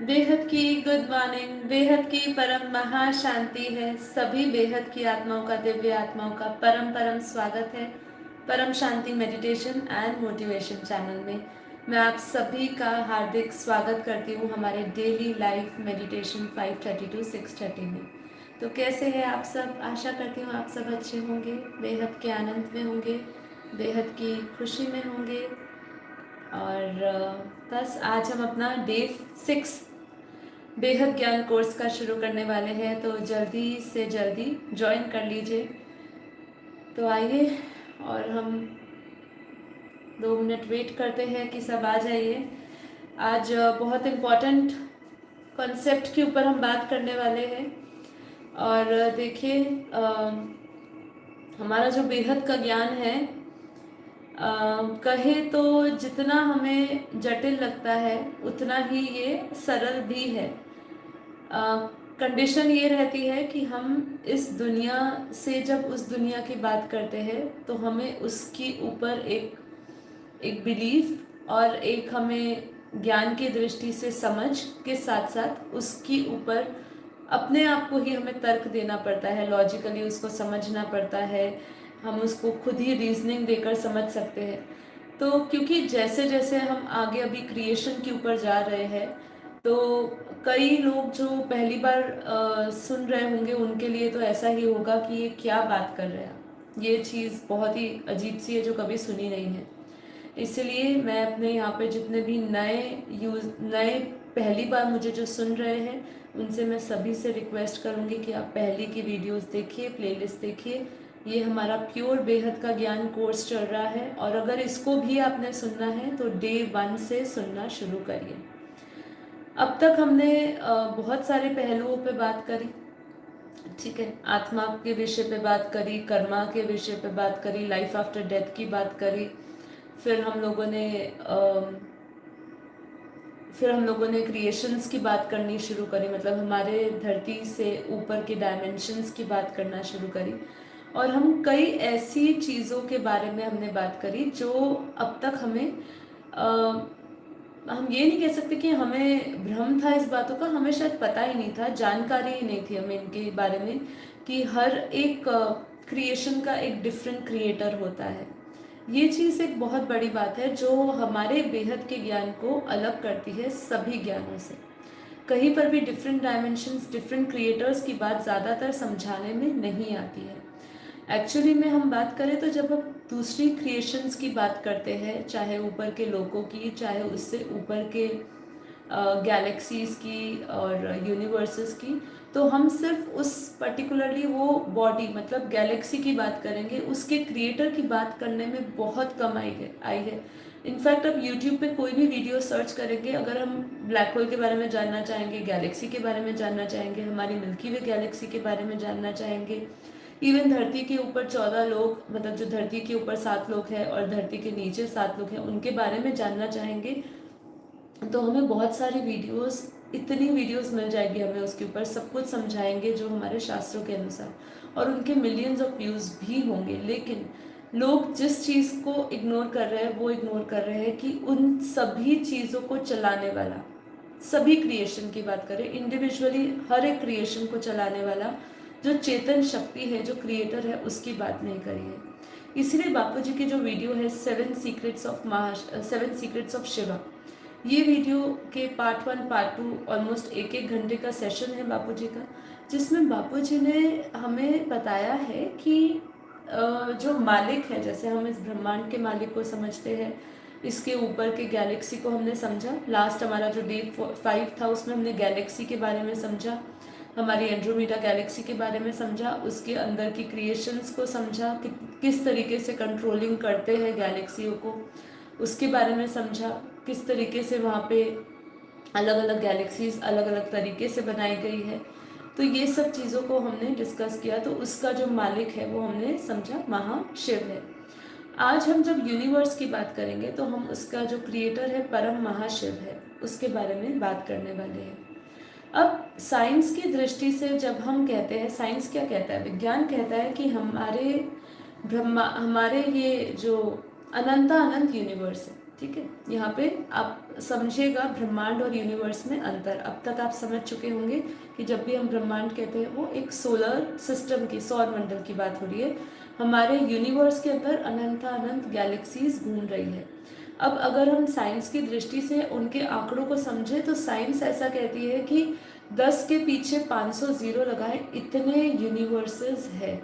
बेहद की good morning. बेहद की परम महाशांति है। सभी बेहद की आत्माओं का, दिव्य आत्माओं का परम परम स्वागत है परम शांति मेडिटेशन एंड मोटिवेशन चैनल में। मैं आप सभी का हार्दिक स्वागत करती हूँ हमारे डेली लाइफ मेडिटेशन 5:30 to 6:30 में। तो कैसे हैं आप सब? आशा करती हूँ आप सब अच्छे होंगे, बेहद के आनंद में होंगे, बेहद की खुशी में होंगे। और बस आज हम अपना डे 6 बेहद ज्ञान कोर्स का शुरू करने वाले हैं, तो जल्दी से जल्दी ज्वाइन कर लीजिए। तो आइए और हम 2 मिनट वेट करते हैं कि सब आ जाइए। आज बहुत इम्पोर्टेंट कॉन्सेप्ट के ऊपर हम बात करने वाले हैं। और देखिए, हमारा जो बेहद का ज्ञान है, कहे तो जितना हमें जटिल लगता है उतना ही ये सरल भी है। कंडीशन ये रहती है कि हम इस दुनिया से जब उस दुनिया की बात करते हैं तो हमें उसकी ऊपर एक एक बिलीफ और एक हमें ज्ञान की दृष्टि से समझ के साथ साथ उसकी ऊपर अपने आप को ही हमें तर्क देना पड़ता है, लॉजिकली उसको समझना पड़ता है। हम उसको खुद ही रीजनिंग देकर समझ सकते हैं। तो क्योंकि जैसे जैसे हम आगे अभी क्रिएशन के ऊपर जा रहे हैं, तो कई लोग जो पहली बार सुन रहे होंगे उनके लिए तो ऐसा ही होगा कि ये क्या बात कर रहे हैं, ये चीज़ बहुत ही अजीब सी है जो कभी सुनी नहीं है। इसलिए मैं अपने यहाँ पे जितने भी नए पहली बार मुझे जो सुन रहे हैं उनसे मैं सभी से रिक्वेस्ट करूँगी कि आप पहले की वीडियोस देखिए, प्लेलिस्ट देखिए। ये हमारा प्योर बेहद का ज्ञान कोर्स चल रहा है और अगर इसको भी आपने सुनना है तो डे 1 से सुनना शुरू करिए। अब तक हमने बहुत सारे पहलुओं पे बात करी, ठीक है। आत्मा के विषय पे बात करी, कर्मा के विषय पे बात करी, लाइफ आफ्टर डेथ की बात करी। फिर हम लोगों ने क्रिएशंस की बात करनी शुरू करी, मतलब हमारे धरती से ऊपर के डायमेंशंस की बात करना शुरू करी। और हम कई ऐसी चीज़ों के बारे में हमने बात करी जो अब तक हमें हम ये नहीं कह सकते कि हमें भ्रम था इस बातों का, हमें शायद पता ही नहीं था, जानकारी ही नहीं थी हमें इनके बारे में कि हर एक क्रिएशन का एक डिफरेंट क्रिएटर होता है। ये चीज़ एक बहुत बड़ी बात है जो हमारे बेहद के ज्ञान को अलग करती है सभी ज्ञानों से। कहीं पर भी डिफरेंट डायमेंशंस, डिफरेंट क्रिएटर्स की बात ज़्यादातर समझाने में नहीं आती है। एक्चुअली में हम बात करें तो जब हम दूसरी क्रिएशंस की बात करते हैं, चाहे ऊपर के लोकों की, चाहे उससे ऊपर के गैलेक्सीज की और यूनिवर्सेस की, तो हम सिर्फ उस पर्टिकुलरली वो बॉडी मतलब गैलेक्सी की बात करेंगे, उसके क्रिएटर की बात करने में बहुत कम आई है। इनफैक्ट अब यूट्यूब पे कोई भी वीडियो सर्च करेंगे, अगर हम ब्लैक होल के बारे में जानना चाहेंगे, गैलेक्सी के बारे में जानना चाहेंगे, हमारी मिल्की वे गैलेक्सी के बारे में जानना चाहेंगे, इवन धरती के ऊपर 14 लोग, मतलब जो धरती के ऊपर 7 लोग हैं और धरती के नीचे 7 लोग हैं, उनके बारे में जानना चाहेंगे, तो हमें बहुत सारी वीडियोस, इतनी वीडियोस मिल जाएगी हमें, उसके ऊपर सब कुछ समझाएंगे जो हमारे शास्त्रों के अनुसार, और उनके मिलियंस ऑफ व्यूज़ भी होंगे। लेकिन लोग जिस चीज़ को इग्नोर कर रहे हैं वो इग्नोर कर रहे हैं कि उन सभी चीज़ों को चलाने वाला, सभी क्रिएशन की बात करें इंडिविजुअली, हर एक क्रिएशन को चलाने वाला जो चेतन शक्ति है, जो क्रिएटर है, उसकी बात नहीं करी है। इसीलिए बापू जी की जो वीडियो है 7 सीक्रेट्स ऑफ शिवा, ये वीडियो के पार्ट 1 पार्ट 2 ऑलमोस्ट एक एक घंटे का सेशन है बापू जी का, जिसमें बापू जी ने हमें बताया है कि जो मालिक है, जैसे हम इस ब्रह्मांड के मालिक को समझते हैं, इसके ऊपर के गैलेक्सी को हमने समझा। लास्ट हमारा जो डे 5 था उसमें हमने गैलेक्सी के बारे में समझा, हमारी एंड्रोमीडा गैलेक्सी के बारे में समझा, उसके अंदर की क्रिएशंस को समझा कि किस तरीके से कंट्रोलिंग करते हैं गैलेक्सियों को, उसके बारे में समझा, किस तरीके से वहाँ पे अलग अलग गैलेक्सीज अलग अलग तरीके से बनाई गई है। तो ये सब चीज़ों को हमने डिस्कस किया। तो उसका जो मालिक है वो हमने समझा महाशिव है। आज हम जब यूनिवर्स की बात करेंगे तो हम उसका जो क्रिएटर है परम महाशिव है, उसके बारे में बात करने वाले हैं। अब साइंस की दृष्टि से जब हम कहते हैं, साइंस क्या कहता है, विज्ञान कहता है कि हमारे ये जो अनंत यूनिवर्स है, ठीक है, यहाँ पे आप समझिएगा ब्रह्मांड और यूनिवर्स में अंतर। अब तक आप समझ चुके होंगे कि जब भी हम ब्रह्मांड कहते हैं वो एक सोलर सिस्टम की, सौर मंडल की बात हो रही है। हमारे यूनिवर्स के अंदर अनंत गैलेक्सीज घूम रही है। अब अगर हम साइंस की दृष्टि से उनके आंकड़ों को समझें तो साइंस ऐसा कहती है कि 10 के पीछे 500 जीरो लगाएं, इतने यूनिवर्सेस है।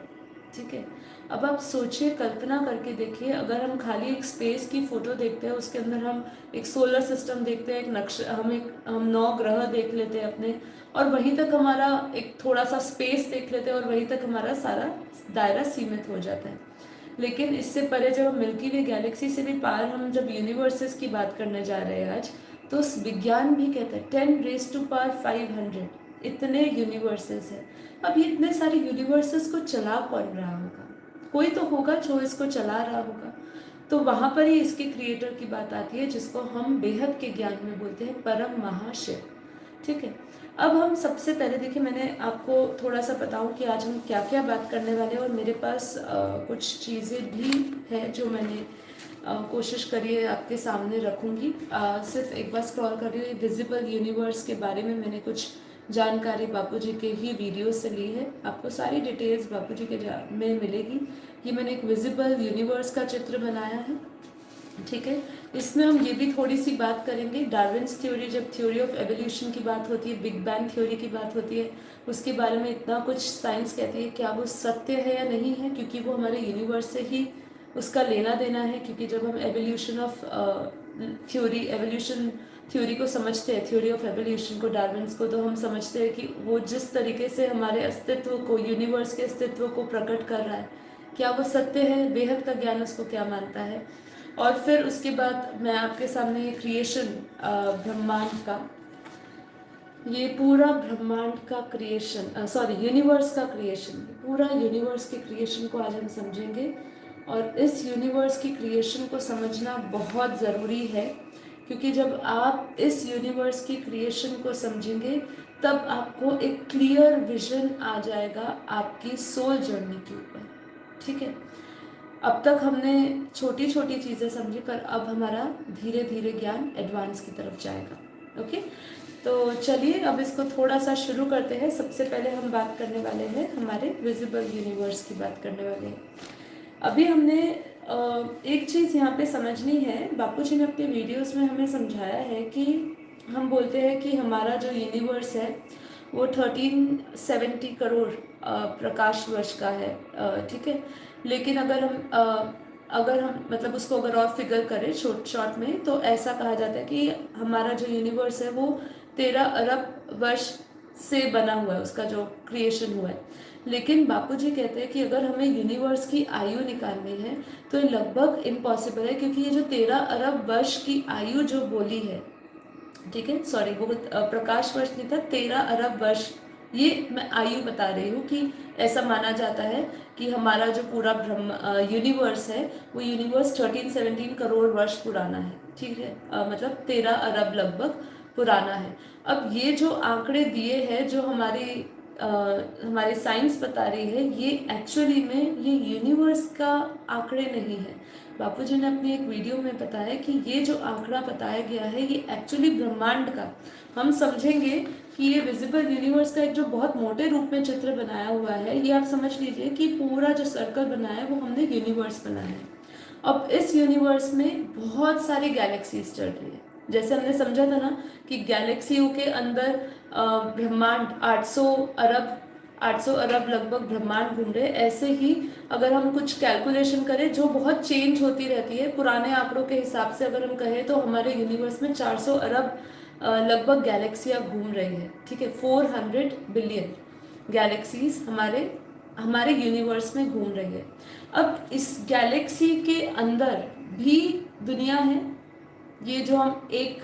ठीक है, अब आप सोचिए, कल्पना करके देखिए, अगर हम खाली एक स्पेस की फोटो देखते हैं, उसके अंदर हम एक सोलर सिस्टम देखते हैं, एक नक्शा, हम 9 ग्रह देख लेते हैं अपने, और वहीं तक हमारा एक थोड़ा सा स्पेस देख लेते हैं और वहीं तक हमारा सारा दायरा सीमित हो जाता है। लेकिन इससे परे जब हम मिल्की वे गैलेक्सी से भी पार हम जब यूनिवर्सेस की बात करने जा रहे हैं आज, तो विज्ञान भी कहता है 10⁵ इतने यूनिवर्सेस है। अब ये इतने सारे यूनिवर्सेस को चला कौन रहा होगा? कोई तो होगा जो इसको चला रहा होगा। तो वहाँ पर ही इसके क्रिएटर की बात आती है, जिसको हम बेहद के ज्ञान में बोलते हैं परम महाशिव। ठीक है, अब हम सबसे पहले देखिए, मैंने आपको थोड़ा सा बताऊं कि आज हम क्या क्या बात करने वाले हैं, और मेरे पास कुछ चीज़ें भी हैं जो मैंने कोशिश करी है आपके सामने रखूंगी। सिर्फ एक बार स्क्रॉल कर रही हूँ, विजिबल यूनिवर्स के बारे में मैंने कुछ जानकारी बापूजी के ही वीडियो से ली है। आपको सारी डिटेल्स बापूजी के में मिलेगी। ये मैंने एक विजिबल यूनिवर्स का चित्र बनाया है। ठीक है, इसमें हम ये भी थोड़ी सी बात करेंगे, डार्विन्स थ्योरी, जब थ्योरी ऑफ एवोल्यूशन की बात होती है, बिग बैंग थ्योरी की बात होती है, उसके बारे में इतना कुछ साइंस कहती है, क्या वो सत्य है या नहीं है, क्योंकि वो हमारे यूनिवर्स से ही उसका लेना देना है। क्योंकि जब हम एवोल्यूशन ऑफ एवोल्यूशन थ्योरी को समझते हैं, थ्योरी ऑफ एवोल्यूशन को, डार्विन्स को, तो हम समझते हैं कि वो जिस तरीके से हमारे अस्तित्व को, यूनिवर्स के अस्तित्व को प्रकट कर रहा है, क्या वो सत्य है, बेहद का ज्ञान उसको क्या मानता है। और फिर उसके बाद मैं आपके सामने क्रिएशन, ब्रह्मांड का, ये पूरा ब्रह्मांड का क्रिएशन, सॉरी यूनिवर्स का क्रिएशन, पूरा यूनिवर्स के क्रिएशन को आज हम समझेंगे। और इस यूनिवर्स की क्रिएशन को समझना बहुत ज़रूरी है, क्योंकि जब आप इस यूनिवर्स की क्रिएशन को समझेंगे तब आपको एक क्लियर विजन आ जाएगा आपकी सोल जर्नी के ऊपर। ठीक है, अब तक हमने छोटी छोटी चीज़ें समझी, पर अब हमारा धीरे धीरे ज्ञान एडवांस की तरफ जाएगा। ओके, तो चलिए अब इसको थोड़ा सा शुरू करते हैं। सबसे पहले हम बात करने वाले हैं हमारे विजिबल यूनिवर्स की बात करने वाले हैं। अभी हमने एक चीज़ यहाँ पे समझनी है, बापूजी ने अपने वीडियोस में हमें समझाया है कि हम बोलते हैं कि हमारा जो यूनिवर्स है वो 1370 करोड़ प्रकाश वर्ष का है। ठीक है, लेकिन अगर हम मतलब उसको अगर और फिगर करें शॉर्ट में, तो ऐसा कहा जाता है कि हमारा जो यूनिवर्स है वो 13 अरब वर्ष से बना हुआ है, उसका जो क्रिएशन हुआ है। लेकिन बापूजी कहते हैं कि अगर हमें यूनिवर्स की आयु निकालनी है तो ये लगभग इम्पॉसिबल है, क्योंकि ये जो 13 अरब वर्ष की आयु जो बोली है, ठीक है, सॉरी वो प्रकाश वर्ष नहीं था, 13 अरब वर्ष, ये मैं आयु बता रही हूँ कि ऐसा माना जाता है कि हमारा जो पूरा यूनिवर्स है वो यूनिवर्स 1317 करोड़ वर्ष पुराना है। ठीक है, मतलब 13 अरब लगभग पुराना है। अब ये जो आंकड़े दिए हैं, जो हमारी साइंस बता रही है, ये एक्चुअली में ये यूनिवर्स का आंकड़े नहीं है। बापूजी ने अपनी एक वीडियो में बताया कि ये जो आंकड़ा बताया गया है ये एक्चुअली ब्रह्मांड का, हम समझेंगे कि ये विजिबल यूनिवर्स का एक जो बहुत मोटे रूप में चित्र बनाया हुआ है, ये आप समझ लीजिए कि पूरा जो सर्कल बनाया है वो हमने यूनिवर्स बनाया है। अब इस यूनिवर्स में बहुत सारी गैलेक्सीज चल रही है। जैसे हमने समझा था ना कि गैलेक्सियों के अंदर ब्रह्मांड 800 अरब लगभग ब्रह्मांड घूम रहे। ऐसे ही अगर हम कुछ कैलकुलेशन करें जो बहुत चेंज होती रहती है, पुराने आंकड़ों के हिसाब से अगर हम कहें तो हमारे यूनिवर्स में 400 अरब लगभग गैलेक्सियाँ घूम रही है। ठीक है, 400 बिलियन गैलेक्सीज हमारे यूनिवर्स में घूम रही है। अब इस गैलेक्सी के अंदर भी दुनिया है। ये जो हम एक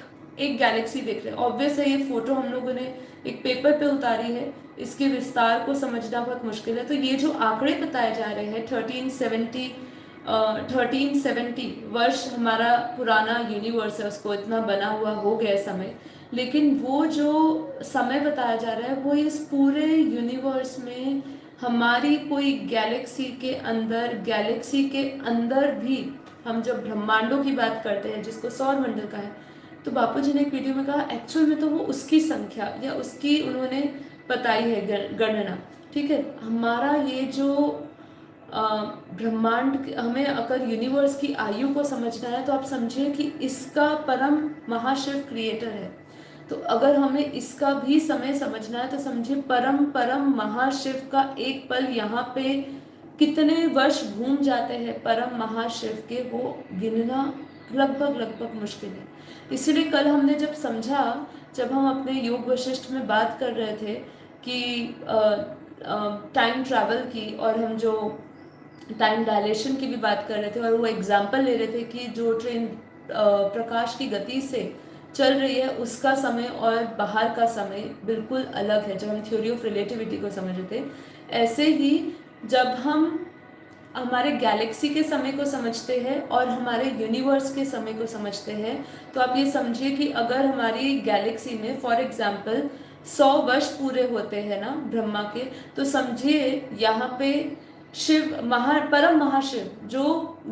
गैलेक्सी देख रहे हैं, ऑब्वियस है ये फोटो हम लोगों ने एक पेपर पे उतारी है, इसके विस्तार को समझना बहुत मुश्किल है। तो ये जो आंकड़े बताए जा रहे हैं 1370 वर्ष हमारा पुराना यूनिवर्स है, उसको इतना बना हुआ हो गया समय, लेकिन वो जो समय बताया जा रहा है वो इस पूरे यूनिवर्स में हमारी कोई गैलेक्सी के अंदर भी हम जब ब्रह्मांडों की बात करते हैं जिसको सौर मंडल का है, तो बापूजी ने एक वीडियो में कहा एक्चुअल में तो वो उसकी संख्या या उसकी उन्होंने बताई है गणना। ठीक है, हमारा ये जो ब्रह्मांड, हमें अगर यूनिवर्स की आयु को समझना है तो आप समझिए कि इसका परम महाशिव क्रिएटर है। तो अगर हमें इसका भी समय समझना है तो समझिए परम परम महाशिव का एक पल यहाँ पे कितने वर्ष घूम जाते हैं परम महाशिव के, वो गिनना लगभग लगभग मुश्किल है। इसलिए कल हमने जब समझा, जब हम अपने योग वशिष्ठ में बात कर रहे थे कि टाइम ट्रैवल की, और हम जो टाइम डायलेशन की भी बात कर रहे थे, और वो एग्जाम्पल ले रहे थे कि जो ट्रेन प्रकाश की गति से चल रही है उसका समय और बाहर का समय बिल्कुल अलग है, जब हम थ्योरी ऑफ रिलेटिविटी को समझ रहे थे। ऐसे ही जब हम हमारे गैलेक्सी के समय को समझते हैं और हमारे यूनिवर्स के समय को समझते हैं, तो आप ये समझिए कि अगर हमारी गैलेक्सी में फॉर एग्जांपल 100 वर्ष पूरे होते हैं ना ब्रह्मा के, तो समझिए यहाँ पे शिव परम महाशिव जो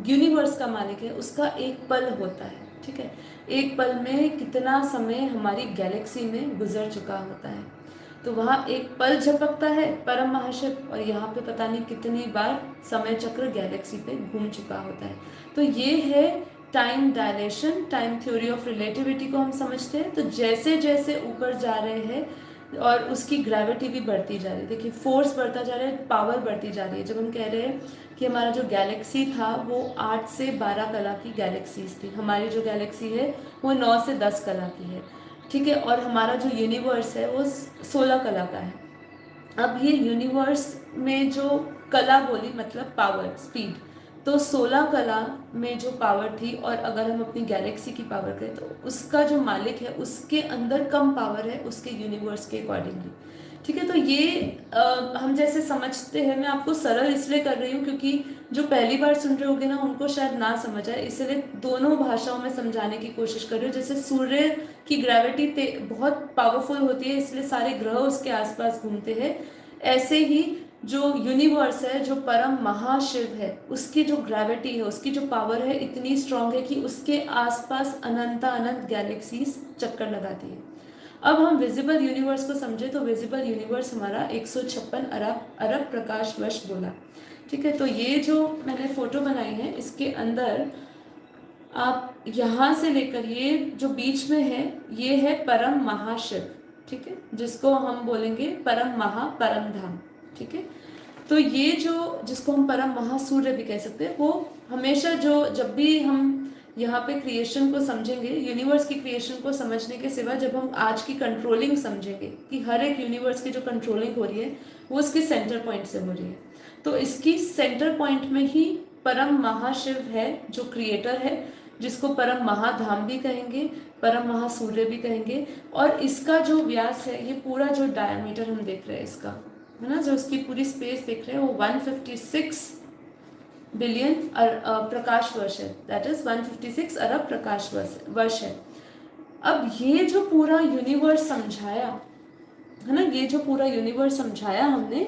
यूनिवर्स का मालिक है उसका एक पल होता है। ठीक है, एक पल में कितना समय हमारी गैलेक्सी में गुजर चुका होता है। तो वहाँ एक पल झपकता है परम महाशिव, और यहाँ पे पता नहीं कितनी बार समय चक्र गैलेक्सी पे घूम चुका होता है। तो ये है time dilation, time theory of relativity को हम समझते हैं। तो जैसे जैसे ऊपर जा रहे हैं और उसकी ग्रेविटी भी बढ़ती जा रही है, देखिए फोर्स बढ़ता जा रहा है, पावर बढ़ती जा रही है। जब हम कह रहे हैं कि हमारा जो गैलेक्सी था वो 8 से 12 कला की गैलेक्सीज थी, हमारी जो गैलेक्सी है वो 9 से 10 कला की है। ठीक है, और हमारा जो यूनिवर्स है वो 16 कला का है। अब ये यूनिवर्स में जो कला बोली मतलब पावर, स्पीड, तो 16 कला में जो पावर थी, और अगर हम अपनी गैलेक्सी की पावर करें तो उसका जो मालिक है उसके अंदर कम पावर है उसके यूनिवर्स के अकॉर्डिंगली। ठीक है, तो ये हम जैसे समझते हैं, मैं आपको सरल इसलिए कर रही हूँ क्योंकि जो पहली बार सुन रहे होगे ना उनको शायद ना समझ आए, इसलिए दोनों भाषाओं में समझाने की कोशिश कर रही हूँ। जैसे सूर्य की ग्रेविटी बहुत पावरफुल होती है इसलिए सारे ग्रह उसके आसपास घूमते हैं, ऐसे ही जो यूनिवर्स है, जो परम महाशिव है, उसकी जो ग्रेविटी है, उसकी जो पावर है इतनी स्ट्रांग है कि उसके आसपास अनंत अनंत गैलेक्सीज चक्कर लगाती है। अब हम विजिबल यूनिवर्स को समझे तो विजिबल यूनिवर्स हमारा 156 अरब अरब प्रकाश वर्ष बोला। ठीक है, तो ये जो मैंने फोटो बनाई है इसके अंदर आप यहाँ से लेकर ये जो बीच में है ये है परम महाशिव। ठीक है, जिसको हम बोलेंगे परम परम धाम। ठीक है, तो ये जो जिसको हम परम महासूर्य भी कह सकते हैं, वो हमेशा जो जब भी हम यहाँ पे क्रिएशन को समझेंगे, यूनिवर्स की क्रिएशन को समझने के सिवा जब हम आज की कंट्रोलिंग समझेंगे कि हर एक यूनिवर्स की जो कंट्रोलिंग हो रही है वो उसके सेंटर पॉइंट से हो रही है, तो इसकी सेंटर पॉइंट में ही परम महाशिव है जो क्रिएटर है, जिसको परम महाधाम भी कहेंगे, परम महासूर्य भी कहेंगे। और इसका जो व्यास है, ये पूरा जो डायमीटर हम देख रहे हैं इसका, है ना, जो उसकी पूरी स्पेस देख रहे हैं वो 156 बिलियन प्रकाश वर्ष है, दैट इज 156 अरब प्रकाश वर्ष है। अब ये जो पूरा यूनिवर्स समझाया है ना, ये जो पूरा यूनिवर्स समझाया हमने,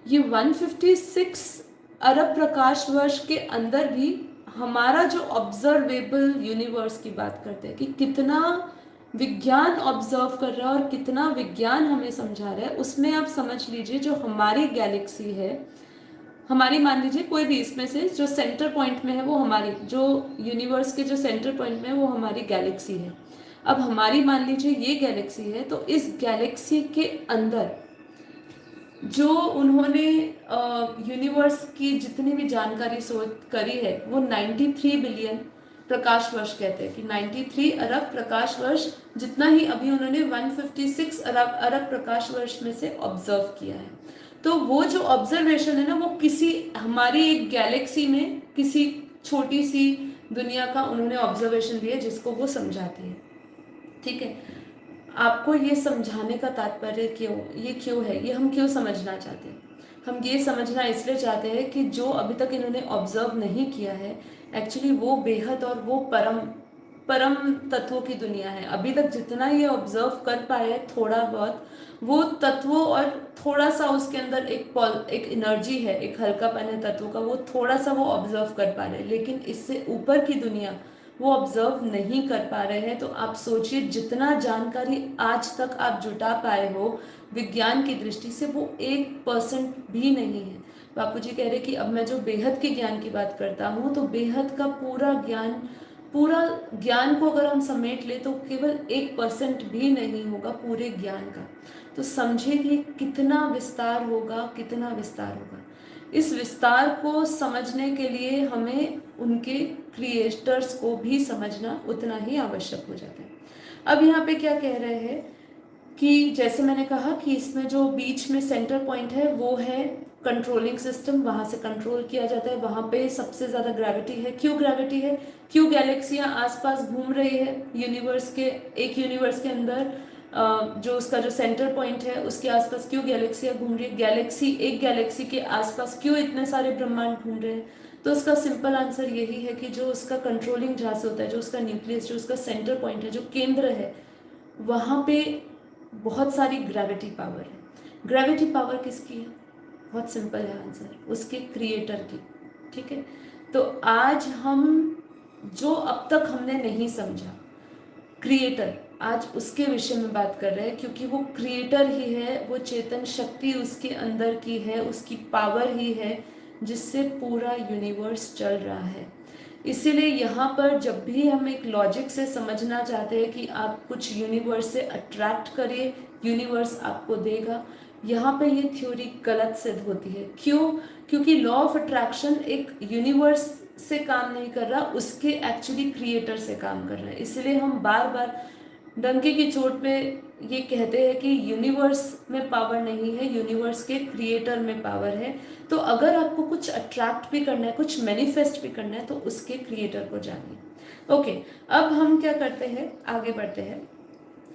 ये 156 अरब प्रकाश वर्ष के अंदर भी हमारा जो ऑब्जर्वेबल यूनिवर्स की बात करते हैं कि कितना विज्ञान ऑब्जर्व कर रहा है और कितना विज्ञान हमें समझा रहा है, उसमें आप समझ लीजिए जो हमारी गैलेक्सी है, हमारी मान लीजिए कोई भी इसमें से जो सेंटर पॉइंट में है वो हमारी, जो यूनिवर्स के जो सेंटर पॉइंट में है वो हमारी गैलेक्सी है। अब हमारी मान लीजिए ये गैलेक्सी है, तो इस गैलेक्सी के अंदर जो उन्होंने यूनिवर्स की जितनी भी जानकारी शोध करी है वो 93 बिलियन प्रकाश वर्ष कहते हैं कि 93 अरब प्रकाश वर्ष जितना ही अभी उन्होंने 156 अरब प्रकाश वर्ष में से ऑब्जर्व किया है। तो वो जो ऑब्जर्वेशन है ना, वो किसी हमारी एक गैलेक्सी में किसी छोटी सी दुनिया का उन्होंने ऑब्जर्वेशन दिया जिसको वो समझाती है। ठीक है, आपको ये समझाने का तात्पर्य क्यों है, ये हम क्यों समझना चाहते हैं? हम ये समझना इसलिए चाहते हैं कि जो अभी तक इन्होंने ऑब्जर्व नहीं किया है एक्चुअली वो बेहद और वो परम परम तत्वों की दुनिया है। अभी तक जितना ये ऑब्जर्व कर पाए थोड़ा बहुत, वो तत्वों और थोड़ा सा उसके अंदर एक एनर्जी है, एक हल्कापन है तत्वों का, वो थोड़ा सा वो ऑब्जर्व कर पा रहे हैं, लेकिन इससे ऊपर की दुनिया वो ऑब्जर्व नहीं कर पा रहे हैं। तो आप सोचिए जितना जानकारी आज तक आप जुटा पाए हो विज्ञान की दृष्टि से, वो 1% भी नहीं है। बापूजी कह रहे कि अब मैं जो बेहद के ज्ञान की बात करता हूँ, तो बेहद का पूरा ज्ञान को अगर हम समेट ले तो केवल 1% भी नहीं होगा पूरे ज्ञान का। तो समझिए कि कितना विस्तार होगा, कितना विस्तार होगा। इस विस्तार को समझने के लिए हमें उनके क्रिएटर्स को भी समझना उतना ही आवश्यक हो जाता है। अब यहाँ पे क्या कह रहे हैं कि जैसे मैंने कहा कि इसमें जो बीच में सेंटर पॉइंट है वो है कंट्रोलिंग सिस्टम, वहां से कंट्रोल किया जाता है, वहां पे सबसे ज्यादा ग्रेविटी है। क्यों ग्रेविटी है? क्यों गैलेक्सियां आसपास घूम रही है यूनिवर्स के, एक यूनिवर्स के अंदर जो उसका जो सेंटर पॉइंट है उसके आसपास क्यों गैलेक्सियां घूम रही है, एक गैलेक्सी के आसपास क्यों इतने सारे ब्रह्मांड घूम रहे हैं? तो उसका सिंपल आंसर यही है कि जो उसका कंट्रोलिंग जहाँ से होता है, जो उसका न्यूक्लियस, जो उसका सेंटर पॉइंट है, जो केंद्र है, वहां पे बहुत सारी ग्रेविटी पावर है। ग्रेविटी पावर किसकी है? बहुत सिंपल है आंसर, उसके क्रिएटर की। ठीक है, तो आज हम जो अब तक हमने नहीं समझा क्रिएटर, आज उसके विषय में बात कर रहे हैं, क्योंकि वो क्रिएटर ही है, वो चेतन शक्ति उसके अंदर की है, उसकी पावर ही है जिससे पूरा यूनिवर्स चल रहा है। इसीलिए यहाँ पर जब भी हम एक लॉजिक से समझना चाहते हैं कि आप कुछ यूनिवर्स से अट्रैक्ट करिए, यूनिवर्स आपको देगा, यहाँ पे ये थ्योरी गलत सिद्ध होती है। क्यों? क्योंकि लॉ ऑफ अट्रैक्शन एक यूनिवर्स से काम नहीं कर रहा, उसके एक्चुअली क्रिएटर से काम कर रहा है। इसलिए हम बार बार डंके की चोट पे ये कहते हैं कि यूनिवर्स में पावर नहीं है, यूनिवर्स के क्रिएटर में पावर है। तो अगर आपको कुछ अट्रैक्ट भी करना है, कुछ मैनिफेस्ट भी करना है, तो उसके क्रिएटर को जानिए। ओके, अब हम क्या करते हैं, आगे बढ़ते हैं।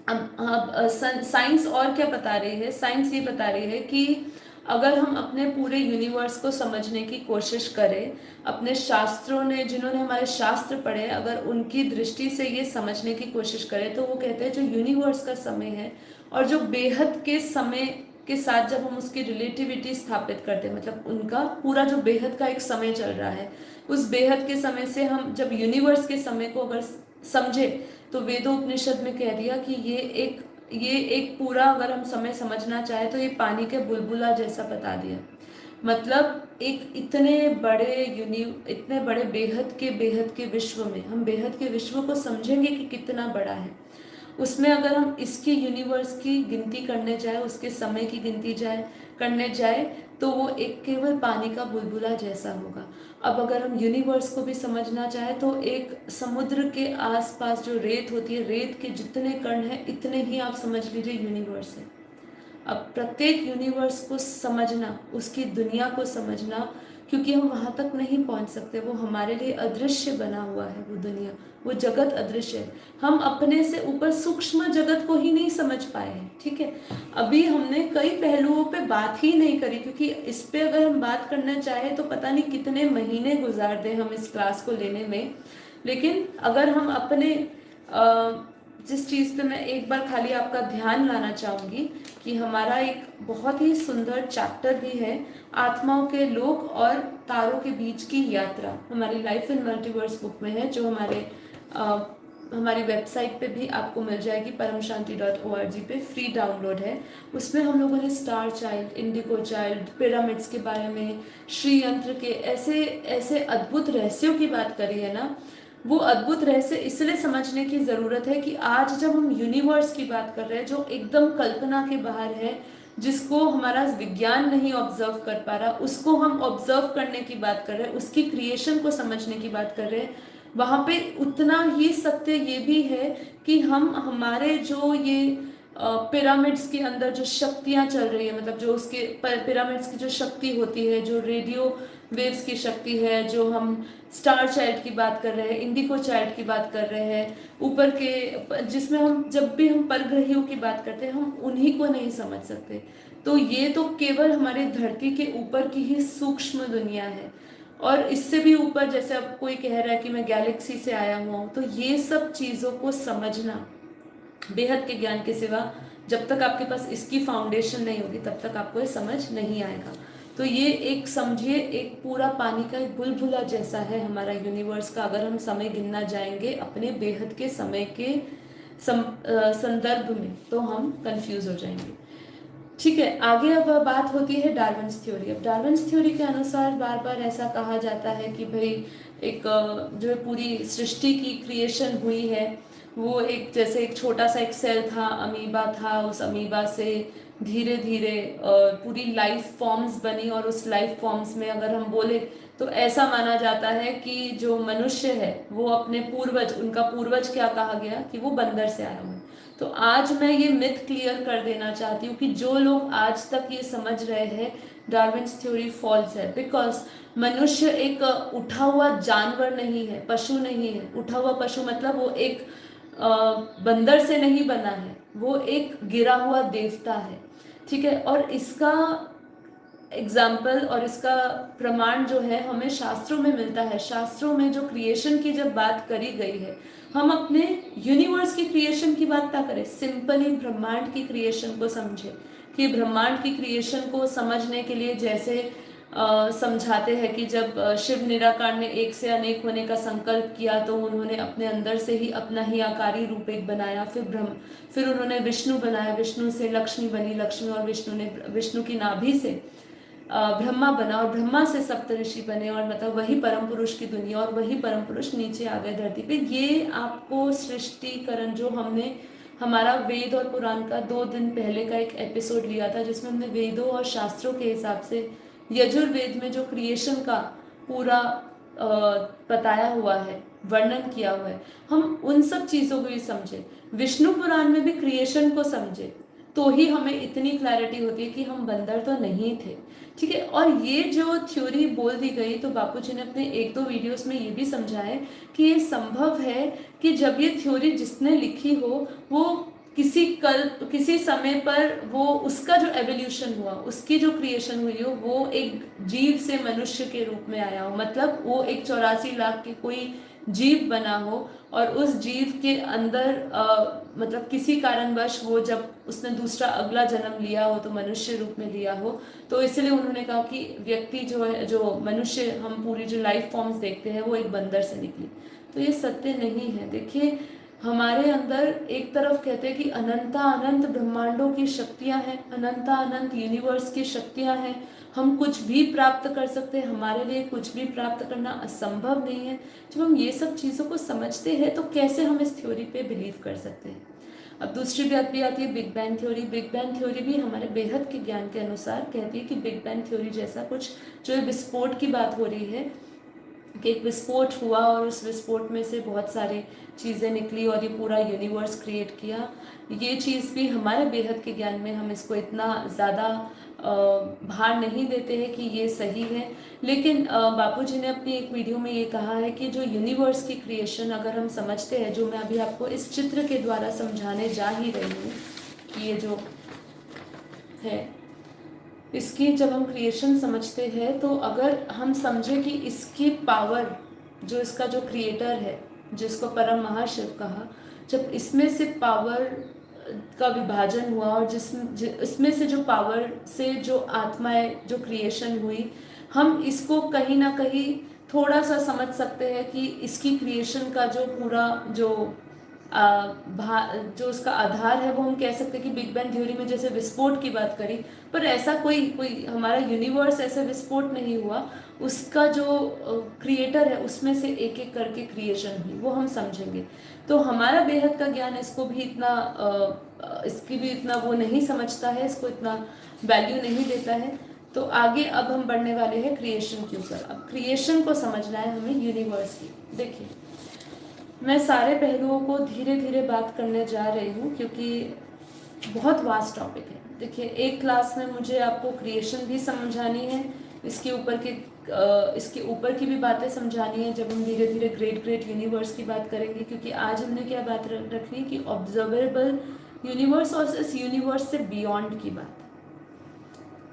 अब साइंस और क्या बता रही है? साइंस ये बता रही है कि अगर हम अपने पूरे यूनिवर्स को समझने की कोशिश करें, अपने शास्त्रों ने, जिन्होंने हमारे शास्त्र पढ़े, अगर उनकी दृष्टि से ये समझने की कोशिश करें, तो वो कहते हैं जो यूनिवर्स का समय है और जो बेहद के समय के साथ जब हम उसकी रिलेटिविटी स्थापित करते हैं, मतलब उनका पूरा जो बेहद का एक समय चल रहा है, उस बेहद के समय से हम जब यूनिवर्स के समय को अगर समझे, तो वेदोपनिषद में कह दिया कि ये एक पूरा, अगर हम समय समझना चाहे तो ये पानी के बुलबुला जैसा बता दिया। मतलब एक इतने बड़े बेहद के विश्व में हम बेहद के विश्व को समझेंगे कि कितना बड़ा है, उसमें अगर हम इसके यूनिवर्स की गिनती करने जाए, उसके समय की गिनती करने जाए, तो वो एक केवल पानी का बुलबुला जैसा होगा। अब अगर हम यूनिवर्स को भी समझना चाहे, तो एक समुद्र के आसपास जो रेत होती है, रेत के जितने कण हैं इतने ही आप समझ लीजिए यूनिवर्स है। अब प्रत्येक यूनिवर्स को समझना, उसकी दुनिया को समझना, क्योंकि हम वहां तक नहीं पहुंच सकते, वो हमारे लिए अदृश्य बना हुआ है, वो दुनिया, वो जगत अदृश्य है। हम अपने से ऊपर सूक्ष्म जगत को ही नहीं समझ पाए हैं। ठीक है, अभी हमने कई पहलुओं पे बात ही नहीं करी, क्योंकि इस पे अगर हम बात करना चाहे तो पता नहीं कितने महीने गुजार दें हम इस क्लास को लेने में। लेकिन अगर हम अपने जिस चीज़ पे मैं एक बार खाली आपका ध्यान लाना चाहूँगी कि हमारा एक बहुत ही सुंदर चैप्टर भी है, आत्माओं के लोक और तारों के बीच की यात्रा, हमारी लाइफ इन मल्टीवर्स बुक में है, जो हमारी वेबसाइट पे भी आपको मिल जाएगी, paramshanti.org पे फ्री डाउनलोड है। उसमें हम लोगों ने star child, Indigo child, pyramids के बारे में, श्री यंत्र के ऐसे ऐसे अद्भुत रहस्यों की बात करी है ना। वो अद्भुत रहस्य इसलिए समझने की ज़रूरत है कि आज जब हम यूनिवर्स की बात कर रहे हैं, जो एकदम कल्पना के बाहर है, जिसको हमारा विज्ञान नहीं ऑब्जर्व कर पा रहा, उसको हम ऑब्जर्व करने की बात कर रहे हैं, उसकी क्रिएशन को समझने की बात कर रहे हैं, वहाँ पे उतना ही सत्य ये भी है कि हम हमारे जो ये पिरामिड्स के अंदर जो शक्तियाँ चल रही है, मतलब जो उसके पिरामिड्स की जो शक्ति होती है, जो रेडियो वेव्स की शक्ति है, जो हम स्टार चाइल्ड की बात कर रहे हैं, इंडिको चाइल्ड की बात कर रहे हैं, ऊपर के जिसमें हम जब भी हम परग्रहियों की बात करते हैं, हम उन्हीं को नहीं समझ सकते। तो ये तो केवल हमारी धरती के ऊपर की ही सूक्ष्म दुनिया है, और इससे भी ऊपर जैसे अब कोई कह रहा है कि मैं गैलेक्सी से आया हुआ हूँ, तो ये सब चीज़ों को समझना बेहद के ज्ञान के सिवा जब तक आपके पास इसकी फाउंडेशन नहीं होगी तब तक आपको ये समझ नहीं आएगा। तो ये एक समझिए एक पूरा पानी का एक बुलबुला जैसा है हमारा यूनिवर्स का। अगर हम समय गिनना जाएंगे अपने बेहद के समय के संदर्भ में तो हम कंफ्यूज हो जाएंगे। ठीक है, आगे अब बात होती है डार्विन्स थ्योरी। अब डार्विन्स थ्योरी के अनुसार बार बार ऐसा कहा जाता है कि भाई एक जो है पूरी सृष्टि की क्रिएशन हुई है, वो एक जैसे एक छोटा सा एक सेल था, अमीबा था, उस अमीबा से धीरे धीरे पूरी लाइफ फॉर्म्स बनी, और उस लाइफ फॉर्म्स में अगर हम बोले तो ऐसा माना जाता है कि जो मनुष्य है वो अपने पूर्वज, उनका पूर्वज क्या कहा गया कि वो बंदर से आया हुआ है। तो आज मैं ये मिथ क्लियर कर देना चाहती हूँ कि जो लोग आज तक ये समझ रहे हैं डार्विन्स थ्योरी फॉल्स है, बिकॉज मनुष्य एक उठा हुआ जानवर नहीं है, पशु नहीं है। उठा हुआ पशु मतलब वो एक बंदर से नहीं बना है, वो एक गिरा हुआ देवता है। ठीक है, और इसका एग्जाम्पल और इसका प्रमाण जो है हमें शास्त्रों में मिलता है। शास्त्रों में जो क्रिएशन की जब बात करी गई है, हम अपने यूनिवर्स की क्रिएशन की बात ना करें, सिंपली ब्रह्मांड की क्रिएशन को समझे। कि ब्रह्मांड की क्रिएशन को समझने के लिए जैसे समझाते हैं कि जब शिव निराकार ने एक से अनेक होने का संकल्प किया तो उन्होंने अपने अंदर से ही अपना ही आकारी रूप एक बनाया। फिर उन्होंने विष्णु बनाया, विष्णु से लक्ष्मी बनी, लक्ष्मी और विष्णु की नाभि से ब्रह्मा बना, और ब्रह्मा से सप्तऋषि बने, और मतलब वही परम पुरुष की दुनिया, और वही परम पुरुष नीचे आ गए धरती पे। ये आपको सृष्टिकरण जो हमने हमारा वेद और पुराण का 2 दिन पहले का एक एपिसोड लिया था, जिसमें हमने वेदों और शास्त्रों के हिसाब से यजुर्वेद में जो क्रिएशन का पूरा बताया हुआ है, वर्णन किया हुआ है, हम उन सब चीज़ों को भी समझे, विष्णु पुराण में भी क्रिएशन को समझे, तो ही हमें इतनी क्लैरिटी होती है कि हम बंदर तो नहीं थे। ठीक है, और ये जो थ्योरी बोल दी गई तो बापूजी ने अपने 1-2 वीडियोस में ये भी समझाए कि ये संभव है कि जब ये थ्योरी जिसने लिखी हो वो किसी समय पर वो उसका जो एवोल्यूशन हुआ, उसकी जो क्रिएशन हुई हो, वो एक जीव से मनुष्य के रूप में आया हो। मतलब वो एक 84 लाख के कोई जीव बना हो, और उस जीव के अंदर मतलब किसी कारणवश वो जब उसने दूसरा अगला जन्म लिया हो तो मनुष्य रूप में लिया हो। तो इसलिए उन्होंने कहा कि व्यक्ति जो है, जो मनुष्य हम पूरी जो लाइफ फॉर्म्स देखते हैं वो एक बंदर से निकली। तो ये सत्य नहीं है। देखिए, हमारे अंदर एक तरफ कहते हैं कि अनंता अनंत ब्रह्मांडों की शक्तियां हैं, अनंता अनंत यूनिवर्स की शक्तियां हैं, हम कुछ भी प्राप्त कर सकते हैं, हमारे लिए कुछ भी प्राप्त करना असंभव नहीं है। जब हम ये सब चीज़ों को समझते हैं तो कैसे हम इस थ्योरी पे बिलीव कर सकते हैं। अब दूसरी बात भी आती है big bang theory. Big bang theory भी हमारे बेहद के ज्ञान के अनुसार कहती है कि बिग बैंग थ्योरी जैसा कुछ जो विस्फोट की बात हो रही है कि एक विस्फोट हुआ और उस विस्फोट में से बहुत सारी चीज़ें निकली और ये पूरा यूनिवर्स क्रिएट किया, ये चीज़ भी हमारे बेहद के ज्ञान में हम इसको इतना ज़्यादा भार नहीं देते हैं कि ये सही है। लेकिन बापूजी ने अपनी एक वीडियो में ये कहा है कि जो यूनिवर्स की क्रिएशन अगर हम समझते हैं, जो मैं अभी आपको इस चित्र के द्वारा समझाने जा ही रही हूँ कि ये जो है इसकी जब हम क्रिएशन समझते हैं तो अगर हम समझें कि इसकी पावर, जो इसका जो क्रिएटर है जिसको परम महाशिव कहा, जब इसमें से पावर का विभाजन हुआ और इसमें से जो पावर से जो आत्माएं जो क्रिएशन हुई, हम इसको कहीं ना कहीं थोड़ा सा समझ सकते हैं कि इसकी क्रिएशन का जो पूरा जो उसका आधार है वो हम कह सकते हैं कि बिग बैंग थ्योरी में जैसे विस्फोट की बात करी, पर ऐसा कोई हमारा यूनिवर्स ऐसे विस्फोट नहीं हुआ, उसका जो क्रिएटर है उसमें से एक एक करके क्रिएशन हुई, वो हम समझेंगे। तो हमारा बेहद का ज्ञान इसको भी इतना इसकी भी इतना वो नहीं समझता है, इसको इतना वैल्यू नहीं देता है। तो आगे अब हम बढ़ने वाले हैं क्रिएशन के ऊपर। अब क्रिएशन को समझना है हमें यूनिवर्स की। देखिए, मैं सारे पहलुओं को धीरे धीरे बात करने जा रही हूँ क्योंकि बहुत वास्ट टॉपिक है। देखिए, एक क्लास में मुझे आपको क्रिएशन भी समझानी है, इसके ऊपर की भी बातें समझानी है जब हम धीरे धीरे ग्रेट यूनिवर्स की बात करेंगे। क्योंकि आज हमने क्या बात रखनी है कि ऑब्जर्वेबल यूनिवर्स और इस यूनिवर्स से बियॉन्ड की बात।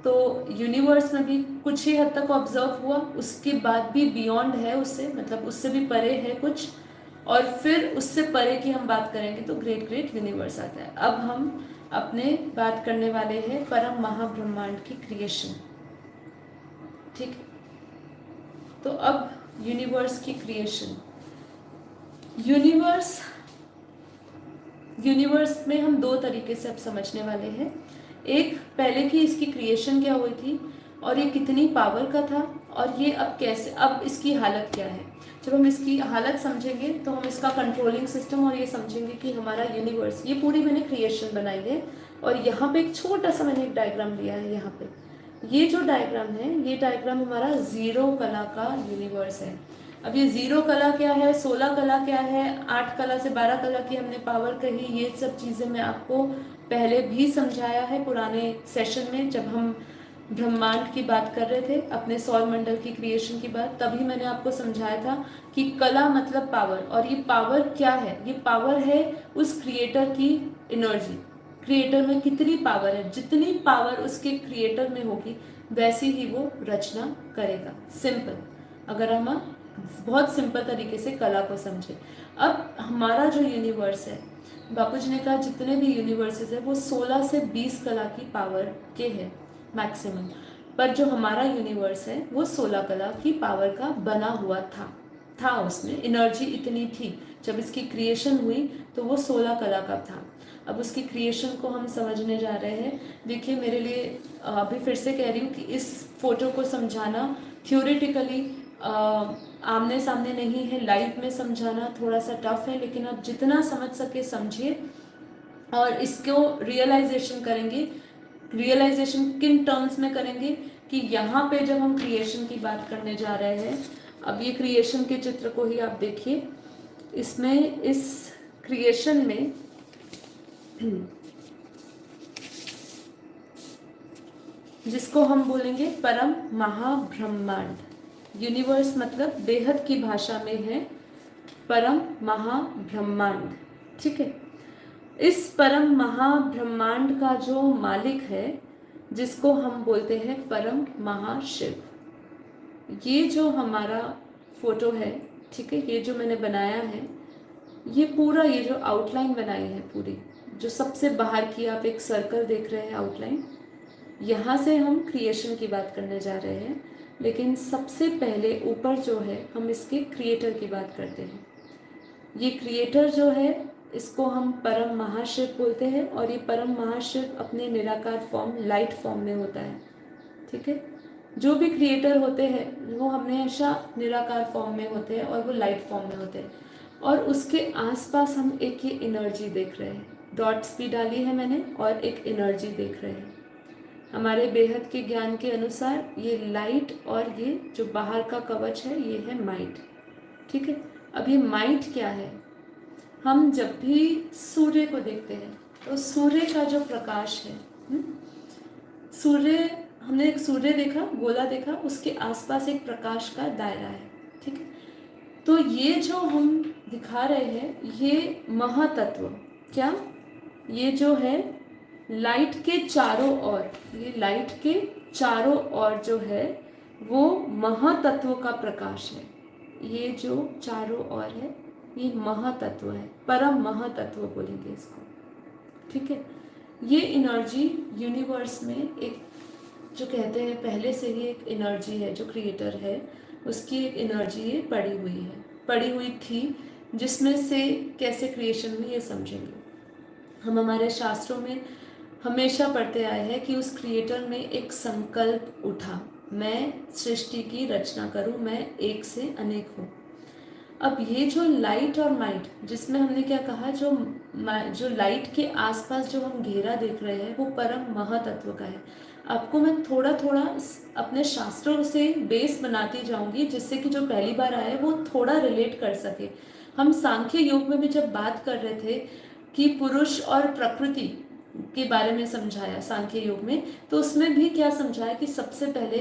तो यूनिवर्स में भी कुछ ही हद तक ऑब्जर्व हुआ, उसके बाद भी बियॉन्ड है उससे, मतलब उससे भी परे है कुछ, और फिर उससे परे की हम बात करेंगे तो ग्रेट ग्रेट यूनिवर्स आता है। अब हम अपने बात करने वाले हैं परम महाब्रह्मांड की क्रिएशन। ठीक है, तो अब यूनिवर्स की क्रिएशन। यूनिवर्स में हम दो तरीके से अब समझने वाले हैं। एक, पहले की इसकी क्रिएशन क्या हुई थी और ये कितनी पावर का था, और ये अब कैसे, अब इसकी हालत क्या है। जब हम इसकी हालत समझेंगे तो हम इसका कंट्रोलिंग सिस्टम और ये समझेंगे कि हमारा यूनिवर्स, ये पूरी मैंने क्रिएशन बनाई है, और यहाँ पे एक छोटा सा मैंने एक डायग्राम लिया है। यहाँ पे ये जो डायग्राम है, ये डायग्राम हमारा जीरो कला का यूनिवर्स है। अब ये जीरो कला क्या है, 16 कला क्या है, 8 कला से 12 कला की हमने पावर कही, ये सब चीज़ें मैं आपको पहले भी समझाया है पुराने सेशन में, जब हम ब्रह्मांड की बात कर रहे थे, अपने सौर मंडल की क्रिएशन की बात, तभी मैंने आपको समझाया था कि कला मतलब पावर, और ये पावर क्या है, ये पावर है उस क्रिएटर की एनर्जी। क्रिएटर में कितनी पावर है, जितनी पावर उसके क्रिएटर में होगी वैसी ही वो रचना करेगा। सिंपल, अगर हम बहुत सिंपल तरीके से कला को समझे। अब हमारा जो यूनिवर्स है, बापूजी ने कहा जितने भी यूनिवर्सेस है वो 16 से 20 कला की पावर के हैं मैक्सिमम, पर जो हमारा यूनिवर्स है वो 16 कला की पावर का बना हुआ था उसमें एनर्जी इतनी थी। जब इसकी क्रिएशन हुई तो वो 16 कला का था। अब उसकी क्रिएशन को हम समझने जा रहे हैं। देखिए, मेरे लिए अभी फिर से कह रही हूँ कि इस फोटो को समझाना थ्योरेटिकली आमने सामने नहीं है, लाइव में समझाना थोड़ा सा टफ है, लेकिन आप जितना समझ सके समझिए और इसको रियलाइजेशन करेंगे। रियलाइजेशन किन टर्म्स में करेंगे कि यहाँ पे जब हम क्रिएशन की बात करने जा रहे हैं, अब ये क्रिएशन के चित्र को ही आप देखिए, इसमें इस क्रिएशन में जिसको हम बोलेंगे परम महाब्रह्मांड, यूनिवर्स मतलब बेहद की भाषा में है परम महाब्रह्मांड। ठीक है, इस परम महाब्रह्मांड का जो मालिक है, जिसको हम बोलते हैं परम महाशिव, ये जो हमारा फोटो है, ठीक है, ये जो मैंने बनाया है, ये पूरा, ये जो आउटलाइन बनाई है पूरी, जो सबसे बाहर की आप एक सर्कल देख रहे हैं आउटलाइन, यहाँ से हम क्रिएशन की बात करने जा रहे हैं। लेकिन सबसे पहले ऊपर जो है हम इसके क्रिएटर की बात करते हैं। ये क्रिएटर जो है इसको हम परम महाशिव बोलते हैं, और ये परम महाशिव अपने निराकार फॉर्म, लाइट फॉर्म में होता है। ठीक है, जो भी क्रिएटर होते हैं वो हमेशा निराकार फॉर्म में होते हैं और वो लाइट फॉर्म में होते हैं, और उसके आसपास हम एक ये एनर्जी देख रहे हैं, डॉट्स भी डाली है मैंने, और एक एनर्जी देख रहे हैं। हमारे बेहद के ज्ञान के अनुसार ये लाइट और ये जो बाहर का कवच है ये है माइट। ठीक है, अब ये माइट क्या है, हम जब भी सूर्य को देखते हैं तो सूर्य का जो प्रकाश है, सूर्य, हमने एक सूर्य देखा, गोला देखा, उसके आसपास एक प्रकाश का दायरा है। ठीक है, तो ये जो हम दिखा रहे हैं ये महातत्व, क्या, ये जो है लाइट के चारों ओर, ये लाइट के चारों ओर जो है वो महातत्व का प्रकाश है। ये जो चारों ओर है ये महातत्व है, परम महातत्व बोलेंगे इसको। ठीक है, ये एनर्जी यूनिवर्स में एक, जो कहते हैं पहले से ही एक एनर्जी है, जो क्रिएटर है उसकी एक एनर्जी ये पड़ी हुई थी, जिसमें से कैसे क्रिएशन हुई ये समझेंगे। हम हमारे शास्त्रों में हमेशा पढ़ते आए हैं कि उस क्रिएटर में एक संकल्प उठा, मैं सृष्टि की रचना करूं, मैं एक से अनेक हूं। अब ये जो लाइट और माइट, जिसमें हमने क्या कहा, जो लाइट के आसपास जो हम घेरा देख रहे हैं वो परम महातत्व का है। आपको मैं थोड़ा थोड़ा अपने शास्त्रों से बेस बनाती जाऊंगी, जिससे कि जो पहली बार आए वो थोड़ा रिलेट कर सके। हम सांख्य योग में भी जब बात कर रहे थे कि पुरुष और प्रकृति के बारे में समझाया सांख्य योग में, तो उसमें भी क्या समझाया कि सबसे पहले,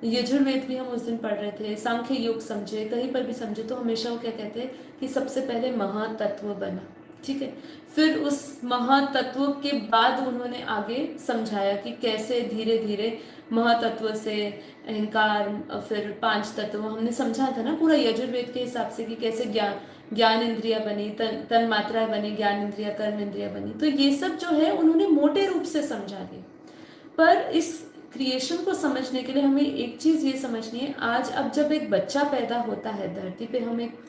यजुर्वेद भी हम उस दिन पढ़ रहे थे, सांख्य योग समझे, कहीं पर भी समझे तो हमेशा वो क्या कहते हैं कि सबसे पहले महातत्व बना। ठीक है, फिर उस महातत्व के बाद उन्होंने आगे समझाया कि कैसे धीरे धीरे महतत्व से अहंकार, फिर 5 तत्व हमने समझा था ना पूरा यजुर्वेद के हिसाब से कि कैसे ज्ञान इंद्रिया बनी, तन मात्रा बनी, ज्ञान इंद्रिया, कर्म इंद्रिया बनी। तो ये सब जो है उन्होंने मोटे रूप से समझा दिया। पर इस क्रिएशन को समझने के लिए हमें एक चीज ये समझनी है, आज अब जब एक बच्चा पैदा होता है धरती पे, हम एक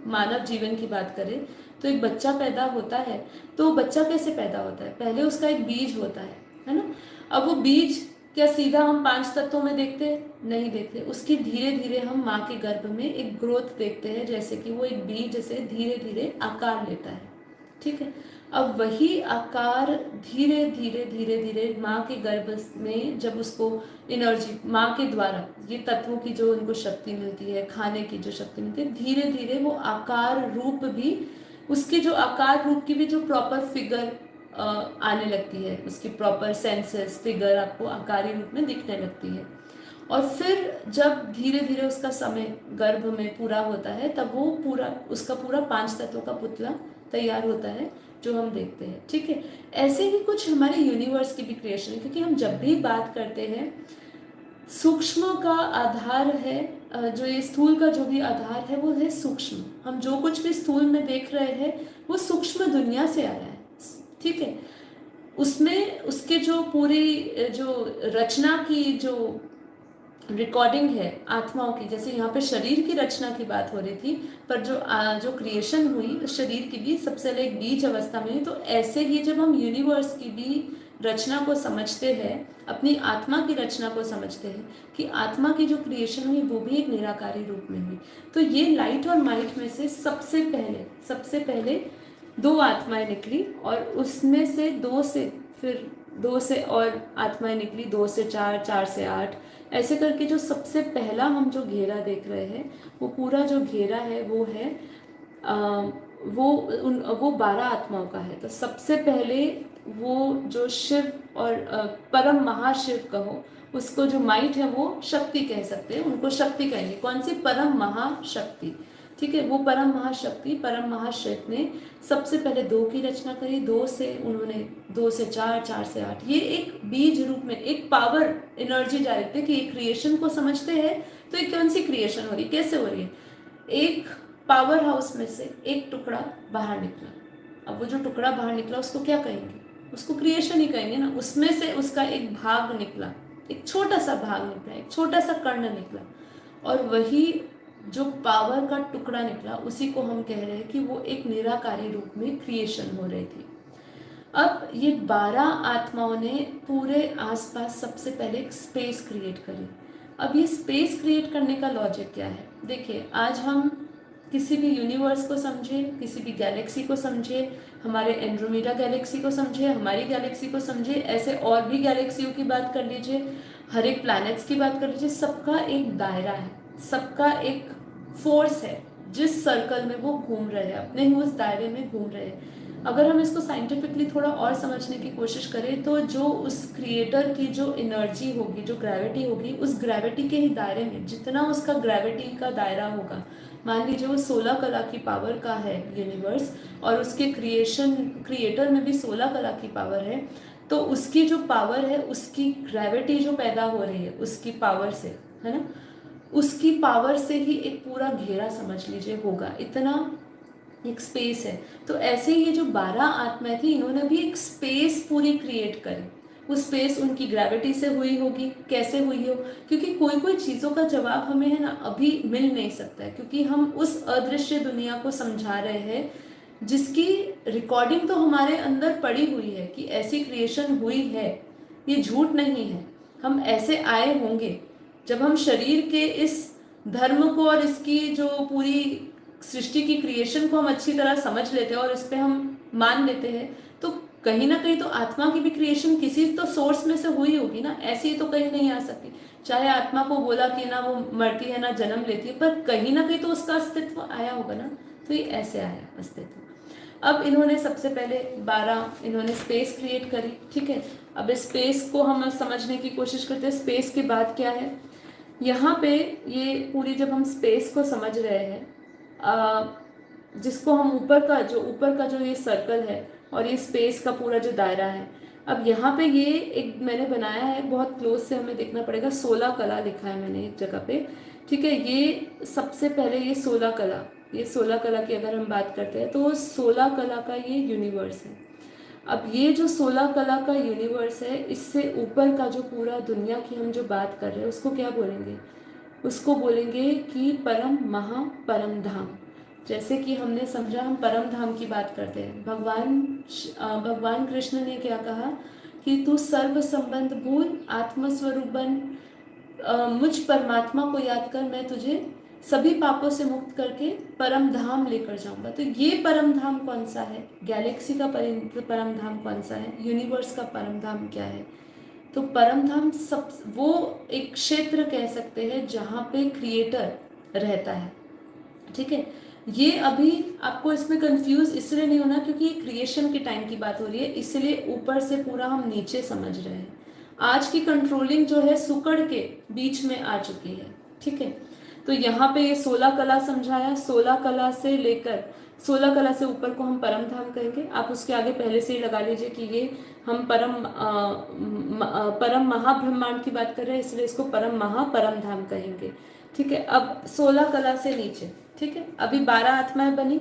मानव जीवन की बात करें तो एक बच्चा पैदा होता है, तो बच्चा कैसे पैदा होता है? पहले उसका एक बीज होता है ना। अब वो बीज क्या सीधा हम 5 तत्वों में देखते हैं? नहीं देखते। उसकी धीरे धीरे हम माँ के गर्भ में एक ग्रोथ देखते हैं, जैसे कि वो एक बीज जैसे धीरे धीरे आकार लेता है, ठीक है। अब वही आकार धीरे धीरे धीरे धीरे माँ के गर्भ में जब उसको एनर्जी माँ के द्वारा ये तत्वों की जो उनको शक्ति मिलती है, खाने की जो शक्ति मिलती है, धीरे धीरे वो आकार रूप भी, उसके जो आकार रूप की भी जो प्रॉपर फिगर आने लगती है, उसकी प्रॉपर सेंसेस फिगर आपको आकारी रूप में दिखने लगती है। और फिर जब धीरे धीरे उसका समय गर्भ में पूरा होता है, तब वो उसका पूरा 5 तत्वों का पुतला तैयार होता है जो हम देखते हैं, ठीक है। ऐसे ही कुछ हमारे यूनिवर्स की भी क्रिएशन है, क्योंकि हम जब भी बात करते हैं सूक्ष्म का आधार है, जो ये स्थूल का जो भी आधार है वो है सूक्ष्म। हम जो कुछ भी स्थूल में देख रहे हैं वो सूक्ष्म दुनिया से आ रहा है, ठीक है। उसमें उसके जो पूरी जो रचना की जो रिकॉर्डिंग है आत्माओं की, जैसे यहाँ पे शरीर की रचना की बात हो रही थी, पर जो क्रिएशन हुई उस शरीर की भी सबसे पहले एक बीज अवस्था में हुई। तो ऐसे ही जब हम यूनिवर्स की भी रचना को समझते हैं, अपनी आत्मा की रचना को समझते हैं कि आत्मा की जो क्रिएशन हुई वो भी एक निराकारी रूप में हुई। तो ये लाइट और माइट में से सबसे पहले 2 आत्माएं निकली, और उसमें से 2 से और आत्माएं निकली, 2 से 4, 4 से 8, ऐसे करके जो सबसे पहला हम जो घेरा देख रहे हैं वो पूरा जो घेरा है वो है वो 12 आत्माओं का है। तो सबसे पहले वो जो शिव और परम महाशिव कहो, उसको जो माइट है वो शक्ति कह सकते हैं, उनको शक्ति कहेंगे। कौन सी? परम महाशक्ति, ठीक है। वो परम महाशक्ति, परम महाशिव ने सबसे पहले 2 की रचना करी, 2 से उन्होंने 2 से 4, 4 से 8, ये एक बीज रूप में एक पावर एनर्जी डायरेक्ट है कि ये क्रिएशन को समझते हैं। तो ये कौन सी क्रिएशन हो रही, कैसे हो रही है? एक पावर हाउस में से एक टुकड़ा बाहर निकला। अब वो जो टुकड़ा बाहर निकला उसको क्या कहेंगे? उसको क्रिएशन ही कहेंगे ना। उसमें से उसका एक भाग निकला, एक छोटा सा भाग निकला, एक छोटा सा कर्ण निकला, और वही जो पावर का टुकड़ा निकला उसी को हम कह रहे हैं कि वो एक निराकारी रूप में क्रिएशन हो रही थी। अब ये 12 आत्माओं ने पूरे आसपास सबसे पहले एक स्पेस क्रिएट करी। अब ये स्पेस क्रिएट करने का लॉजिक क्या है? देखिए, आज हम किसी भी यूनिवर्स को समझे, किसी भी गैलेक्सी को समझे, हमारे एंड्रोमेडा गैलेक्सी को समझे, हमारी गैलेक्सी को समझे, ऐसे और भी गैलेक्सियों की बात कर लीजिए, हर एक प्लैनेट्स की बात कर लीजिए, सबका एक दायरा है, सबका एक फोर्स है, जिस सर्कल में वो घूम रहे हैं, अपने ही उस दायरे में घूम रहे हैं। अगर हम इसको साइंटिफिकली थोड़ा और समझने की कोशिश करें तो जो उस क्रिएटर की जो एनर्जी होगी, जो ग्रेविटी होगी, उस ग्रेविटी के ही दायरे में जितना उसका ग्रेविटी का दायरा होगा, मान लीजिए वो 16 कला की पावर का है यूनिवर्स, और उसके क्रिएटर में भी 16 कला की पावर है, तो उसकी जो पावर है, उसकी ग्रेविटी जो पैदा हो रही है उसकी पावर से, है ना, उसकी पावर से ही एक पूरा घेरा समझ लीजिए होगा, इतना एक स्पेस है। तो ऐसे ही ये जो 12 आत्माएं थी, इन्होंने भी एक स्पेस पूरी क्रिएट करी। वो स्पेस उनकी ग्रेविटी से हुई होगी, कैसे हुई हो, क्योंकि कोई कोई चीज़ों का जवाब हमें है ना अभी मिल नहीं सकता है, क्योंकि हम उस अदृश्य दुनिया को समझा रहे हैं जिसकी रिकॉर्डिंग तो हमारे अंदर पड़ी हुई है कि ऐसी क्रिएशन हुई है, ये झूठ नहीं है, हम ऐसे आए होंगे। जब हम शरीर के इस धर्म को और इसकी जो पूरी सृष्टि की क्रिएशन को हम अच्छी तरह समझ लेते हैं और इस पर हम मान लेते हैं, तो कहीं ना कहीं तो आत्मा की भी क्रिएशन किसी तो सोर्स में से हुई होगी ना, ऐसी तो कहीं नहीं आ सकती। चाहे आत्मा को बोला कि ना वो मरती है ना जन्म लेती है, पर कहीं ना कहीं तो उसका अस्तित्व आया होगा ना, तो ये ऐसे आया अस्तित्व। अब इन्होंने सबसे पहले 12 इन्होंने स्पेस क्रिएट करी, ठीक है। अब इस स्पेस को हम समझने की कोशिश करते हैं। स्पेस के बाद क्या है यहाँ पे, ये पूरी जब हम स्पेस को समझ रहे हैं, जिसको हम ऊपर का जो ये सर्कल है और ये स्पेस का पूरा जो दायरा है, अब यहाँ पे ये एक मैंने बनाया है, बहुत क्लोज से हमें देखना पड़ेगा, 16 कला लिखा है मैंने एक जगह पे, ठीक है। ये सबसे पहले ये 16 कला, ये 16 कला की अगर हम बात करते हैं तो 16 कला का ये यूनिवर्स है। अब ये जो 16 कला का यूनिवर्स है, इससे ऊपर का जो पूरा दुनिया की हम जो बात कर रहे हैं उसको क्या बोलेंगे, उसको बोलेंगे कि परम महा परम धाम। जैसे कि हमने समझा, हम परम धाम की बात करते हैं, भगवान कृष्ण ने क्या कहा कि तू सर्व संबंध भूल, आत्मस्वरूप बन, मुझ परमात्मा को याद कर, मैं तुझे सभी पापों से मुक्त करके परम धाम लेकर जाऊंगा। तो ये परम धाम कौन सा है, गैलेक्सी का परम धाम कौन सा है, यूनिवर्स का परम धाम क्या है। तो परम धाम सब वो एक क्षेत्र कह सकते हैं जहाँ पे क्रिएटर रहता है, ठीक है। ये अभी आपको इसमें कंफ्यूज इसलिए नहीं होना क्योंकि ये क्रिएशन के टाइम की बात हो रही है, इसलिए ऊपर से पूरा हम नीचे समझ रहे हैं। आज की कंट्रोलिंग जो है सुकड़ के बीच में आ चुकी है, ठीक है। तो यहाँ पे ये 16 कला समझाया, 16 कला से लेकर 16 कला से ऊपर को हम परम धाम कहेंगे। आप उसके आगे पहले से ही लगा लीजिए कि ये हम परम महाब्रह्मांड की बात कर रहे हैं, इसलिए इसको परम महा परम धाम कहेंगे, ठीक है। अब 16 कला से नीचे, ठीक है, अभी 12 आत्माएं बनी,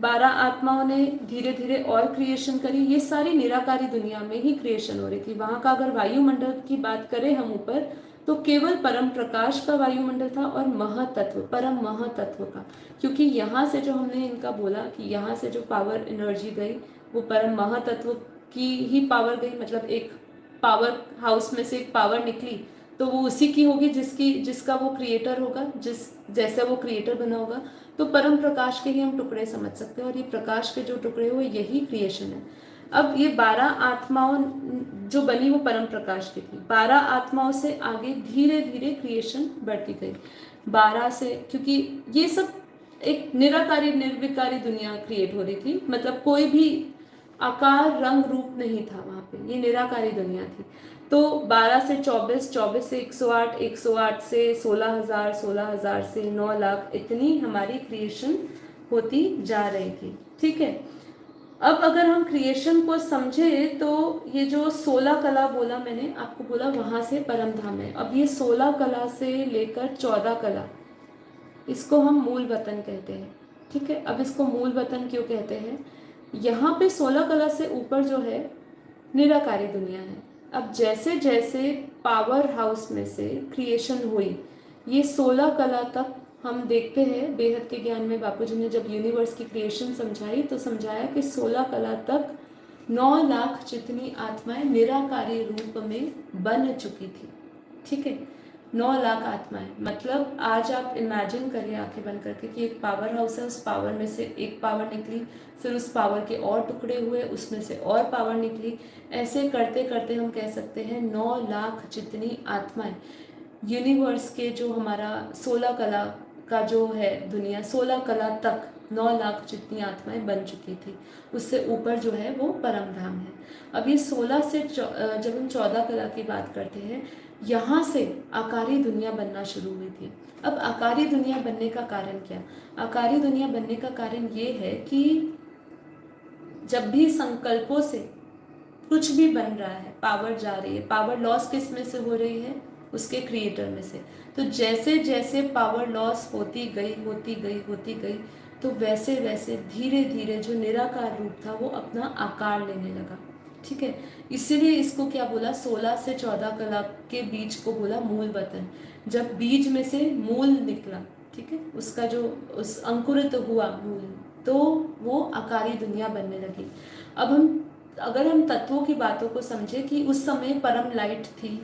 12 आत्माओं ने धीरे धीरे और क्रिएशन करी। ये सारी निराकारी दुनिया में ही क्रिएशन हो रही थी। वहां का अगर वायुमंडल की बात करें हम ऊपर, तो केवल परम प्रकाश का वायुमंडल था और महातत्व, परम महातत्व का, क्योंकि यहाँ से जो हमने इनका बोला कि यहाँ से जो पावर एनर्जी गई वो परम महातत्व की ही पावर गई, मतलब एक पावर हाउस में से एक पावर निकली तो वो उसी की होगी जिसका वो क्रिएटर होगा, जैसे वो क्रिएटर बना होगा। तो परम प्रकाश के ही हम टुकड़े समझ सकते हैं, और ये प्रकाश के जो टुकड़े हुए यही क्रिएशन है। अब ये 12 आत्माओं जो बनी वो परम प्रकाश की थी, 12 आत्माओं से आगे धीरे धीरे क्रिएशन बढ़ती गई। 12 से, क्योंकि ये सब एक निराकारी निर्विकारी दुनिया क्रिएट हो रही थी, मतलब कोई भी आकार रंग रूप नहीं था वहां पे, ये निराकारी दुनिया थी। तो 12 से 24, 24 से 108, 108 से 16,000, 16,000 से 9 लाख, इतनी हमारी क्रिएशन होती जा रही थी, ठीक है। अब अगर हम क्रिएशन को समझे तो ये जो 16 कला बोला मैंने आपको, बोला वहां से परम धाम है। अब ये 16 कला से लेकर 14 कला, इसको हम मूल वतन कहते हैं, ठीक है। अब इसको मूल वतन क्यों कहते हैं, यहाँ पे 16 कला से ऊपर जो है निराकारी दुनिया है। अब जैसे जैसे पावर हाउस में से क्रिएशन हुई, ये 16 कला तक हम देखते हैं बेहद के ज्ञान में बापूजी ने जब यूनिवर्स की क्रिएशन समझाई तो समझाया कि 16 कला तक 9 लाख जितनी आत्माएं निराकारी रूप में बन चुकी थी, ठीक है। 9 लाख आत्माएं, मतलब आज आप इमेजिन करिए आंखें बंद करके कि एक पावर हाउस है, उस पावर में से एक पावर निकली, फिर उस पावर के और टुकड़े हुए, उसमें से और पावर निकली, ऐसे करते करते हम कह सकते हैं 9 लाख जितनी आत्माएं यूनिवर्स के जो हमारा 16 कला का जो है दुनिया, 16 कला तक 9 लाख जितनी आत्माएं बन चुकी थी। उससे ऊपर जो है वो परम धाम है। अब ये 16 से जब हम 14 कला की बात करते हैं, यहाँ से आकारी दुनिया बनना शुरू हुई थी। अब आकारी दुनिया बनने का कारण क्या, आकारी दुनिया बनने का कारण ये है कि जब भी संकल्पों से कुछ भी बन रहा है, पावर जा रही है, पावर लॉस किस में से हो रही है, उसके क्रिएटर में से। तो जैसे जैसे पावर लॉस होती गई, तो वैसे वैसे धीरे धीरे जो निराकार रूप था वो अपना आकार लेने लगा, ठीक है। इसीलिए इसको क्या बोला, 16 से 14 कला के बीज को बोला मूल वतन। जब बीज में से मूल निकला, ठीक है, उसका जो उस अंकुरित हुआ मूल, तो वो आकारी दुनिया बनने लगी। अब अगर हम तत्वों की बातों को समझे कि उस समय परम लाइट थी,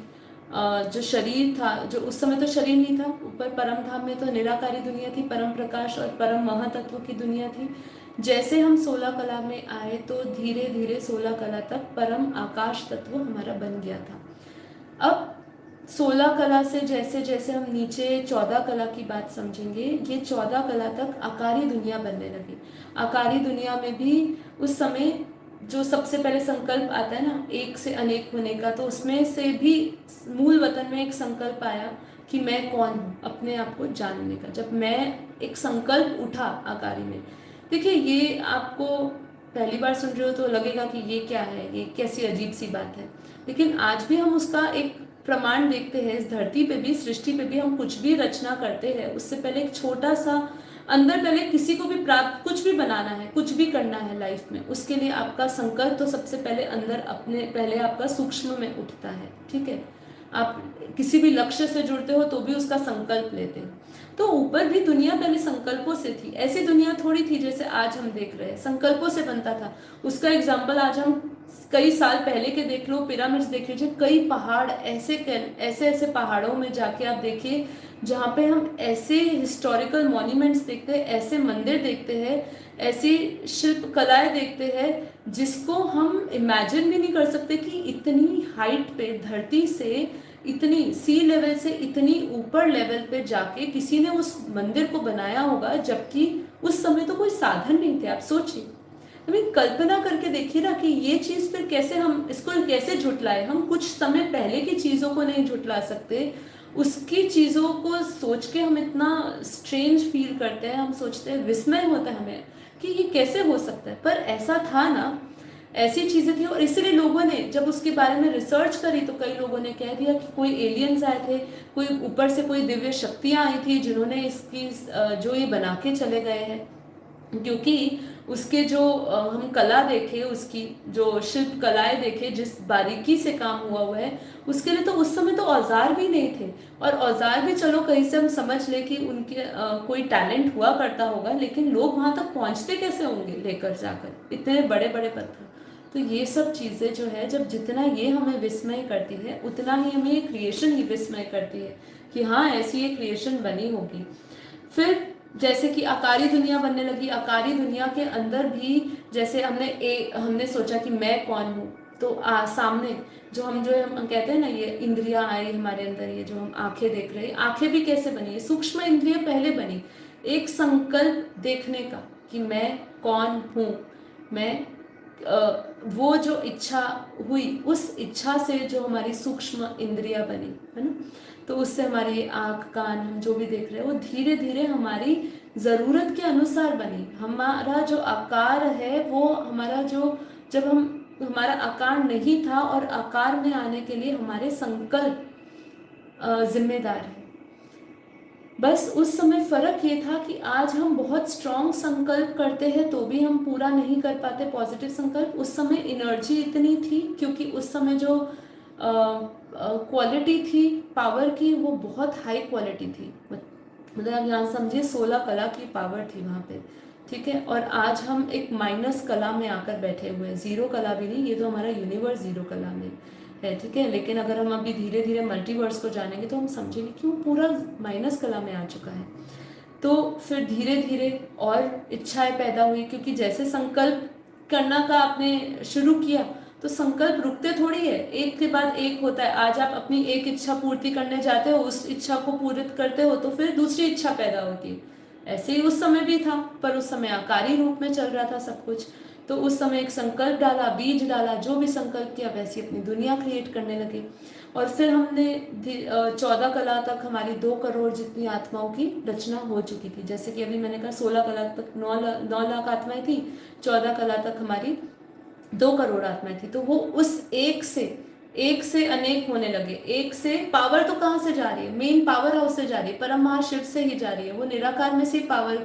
जो शरीर था, जो उस समय तो शरीर नहीं था, ऊपर परम धाम में तो निराकारी दुनिया थी, परम प्रकाश और परम महातत्व की दुनिया थी। जैसे हम 16 कला में आए तो धीरे धीरे 16 कला तक परम आकाश तत्व हमारा बन गया था। अब 16 कला से जैसे जैसे हम नीचे 14 कला की बात समझेंगे, ये 14 कला तक आकारी दुनिया बनने लगी। आकारी दुनिया में भी उस समय जो सबसे पहले संकल्प आता है ना, एक से अनेक होने का, तो उसमें से भी मूल वतन में एक संकल्प आया कि मैं कौन हूँ, अपने आप को जानने का। जब मैं एक संकल्प उठा आकारी में, देखिए ये आपको पहली बार सुन रहे हो तो लगेगा कि ये क्या है, ये कैसी अजीब सी बात है, लेकिन आज भी हम उसका एक प्रमाण देखते हैं। इस धरती पे भी, सृष्टि पे भी हम कुछ भी रचना करते हैं उससे पहले एक छोटा सा अंदर, पहले किसी को भी प्राप्त, कुछ भी बनाना है, कुछ भी करना है लाइफ में, उसके लिए आपका संकल्प तो सबसे पहले अंदर अपने, पहले आपका सूक्ष्म में उठता है। ठीक है, आप किसी भी लक्ष्य से जुड़ते हो तो भी उसका संकल्प लेते हो। तो ऊपर भी दुनिया पहले संकल्पों से थी, ऐसी दुनिया थोड़ी थी जैसे आज हम देख रहे हैं, संकल्पों से बनता था। उसका एग्जाम्पल आज हम कई साल पहले के देख लो, पिरामिड्स देख लीजिए, कई पहाड़ ऐसे ऐसे ऐसे पहाड़ों में जाके आप देखिए जहाँ पे हम ऐसे हिस्टोरिकल मॉन्यूमेंट्स देखते हैं, ऐसे मंदिर देखते हैं, ऐसी शिल्प कलाएं देखते हैं जिसको हम इमेजिन भी नहीं कर सकते कि इतनी हाइट पे, धरती से इतनी, सी लेवल से इतनी ऊपर लेवल पे जाके किसी ने उस मंदिर को बनाया होगा, जबकि उस समय तो कोई साधन नहीं थे। आप सोचिए, अभी कल्पना करके देखिए ना कि ये चीज फिर कैसे, हम इसको कैसे झुटलाए। हम कुछ समय पहले की चीजों को नहीं झुटला सकते, उसकी चीजों को सोच के हम इतना स्ट्रेंज फील करते हैं, हम सोचते हैं, विस्मय होता है हमें कि ये कैसे हो सकता है, पर ऐसा था ना, ऐसी चीजें थी। और इसीलिए लोगों ने जब उसके बारे में रिसर्च करी तो कई लोगों ने कह दिया कि कोई एलियंस आए थे, कोई ऊपर से कोई दिव्य शक्तियां आई थी जिन्होंने इसकी जो ये बना के चले गए हैं। क्योंकि उसके जो हम कला देखे, उसकी जो शिल्प कलाएं देखे, जिस बारीकी से काम हुआ है, उसके लिए तो उस समय तो औजार भी नहीं थे। और औजार भी चलो कहीं से हम समझ ले कि उनके कोई टैलेंट हुआ करता होगा, लेकिन लोग वहां तक पहुंचते कैसे होंगे लेकर जाकर इतने बड़े बड़े पत्थर। तो ये सब चीजें जो है, जब जितना ये हमें विस्मय करती है, उतना ही हमें ये क्रिएशन ही विस्मय करती है कि हाँ, ऐसी ये क्रिएशन बनी होगी। फिर जैसे कि आकारी दुनिया बनने लगी, आकारी दुनिया के अंदर भी जैसे हमने सोचा कि मैं कौन हूँ, तो सामने जो हम कहते हैं ना, ये इंद्रियां आई हमारे अंदर, ये जो हम आंखें देख रहे हैं, आंखें भी कैसे बनी है, सूक्ष्म इंद्रिय पहले बनी, एक संकल्प देखने का कि मैं कौन हूँ, मैं वो जो इच्छा हुई, उस इच्छा से जो हमारी सूक्ष्म इंद्रियां बनी है ना, तो उससे हमारी आँख, कान, हम जो भी देख रहे हैं वो धीरे धीरे हमारी ज़रूरत के अनुसार बनी। हमारा जो आकार है वो हमारा जो, जब हमारा आकार नहीं था, और आकार में आने के लिए हमारे संकल्प जिम्मेदार है। बस उस समय फर्क ये था कि आज हम बहुत स्ट्रॉन्ग संकल्प करते हैं तो भी हम पूरा नहीं कर पाते पॉजिटिव संकल्प। उस समय एनर्जी इतनी थी, क्योंकि उस समय जो क्वालिटी थी पावर की, वो बहुत हाई क्वालिटी थी। मतलब आप यहाँ समझिए 16 कला की पावर थी वहाँ पे। ठीक है, और आज हम एक माइनस कला में आकर बैठे हुए हैं, जीरो कला भी नहीं, ये तो हमारा यूनिवर्स जीरो कला में है। ठीक है, लेकिन अगर हम अभी धीरे धीरे मल्टीवर्स को जानेंगे तो हम समझेंगे कि वो पूरा माइनस कला में आ चुका है। तो फिर धीरे धीरे और इच्छाएं पैदा हुई, क्योंकि जैसे संकल्प करना का आपने शुरू किया तो संकल्प रुकते थोड़ी है, एक के बाद एक होता है। आज आप अपनी एक इच्छा पूर्ति करने जाते हो, उस इच्छा को पूरित करते हो तो फिर दूसरी इच्छा पैदा होती है। ऐसे ही उस समय भी था, पर उस समय आकारी रूप में चल रहा था सब कुछ। तो उस समय एक संकल्प डाला, बीज डाला, जो भी संकल्प किया वैसी अपनी दुनिया क्रिएट करने लगे। और फिर हमने 14 कला तक हमारी 2 करोड़ जितनी आत्माओं की रचना हो चुकी थी। जैसे कि अभी मैंने कहा 16 कला तक 9 लाख आत्माएं थी, 14 कला तक हमारी 2 करोड़ आत्माएं थी। तो वो उस एक से अनेक होने लगे। एक से पावर तो कहाँ से जा रही है, मेन पावर हाउस से जा रही है, परम महाशिव से ही जा रही है। वो निराकार में से पावर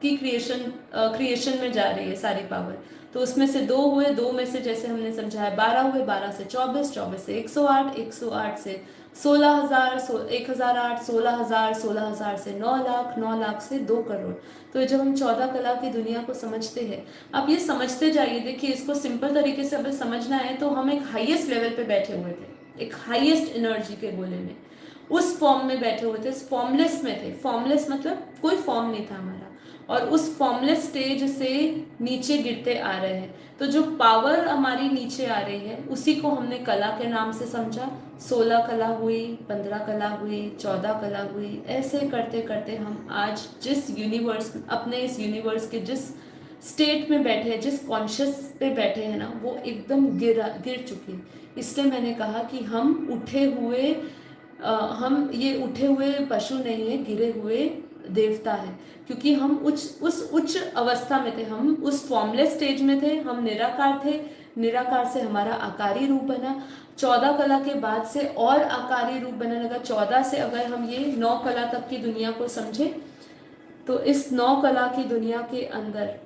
की क्रिएशन में जा रही है सारी पावर। तो उसमें से 2 हुए, 2 में से जैसे हमने समझाया 12 हुए, 12 से 24, 24 से 108, 108 से 16,000, 1,008, 16,000, 16,000 से 9 लाख, 9 लाख से 2 करोड़। तो जब हम 14 कला की दुनिया को समझते हैं, आप ये समझते जाइए। देखिए, इसको सिंपल तरीके से अगर समझना है तो हम एक हाईएस्ट लेवल पे बैठे हुए थे, एक हाईएस्ट एनर्जी के गोले में, उस फॉर्म में बैठे हुए थे, फॉर्मलेस में थे। फॉर्मलेस मतलब कोई फॉर्म नहीं था हमारा, और उस फॉर्मलेस स्टेज से नीचे गिरते आ रहे हैं। तो जो पावर हमारी नीचे आ रही है उसी को हमने कला के नाम से समझा। 16 कला हुई, 15 कला हुई, 14 कला हुई, ऐसे करते करते हम आज जिस यूनिवर्स, अपने इस यूनिवर्स के जिस स्टेट में बैठे हैं, जिस कॉन्शियस पे बैठे हैं ना, वो एकदम गिर चुके। इसलिए मैंने कहा कि हम ये उठे हुए पशु नहीं है, गिरे हुए देवता है, क्योंकि हम उस उच्च अवस्था में थे, हम उस फॉर्मलेस स्टेज में थे, हम निराकार थे। निराकार से हमारा आकारी रूप बना, 14 कला के बाद से और आकारी रूप बनने लगा। 14 से अगर हम ये 9 कला तक की दुनिया को समझे, तो इस 9 कला की दुनिया के अंदर,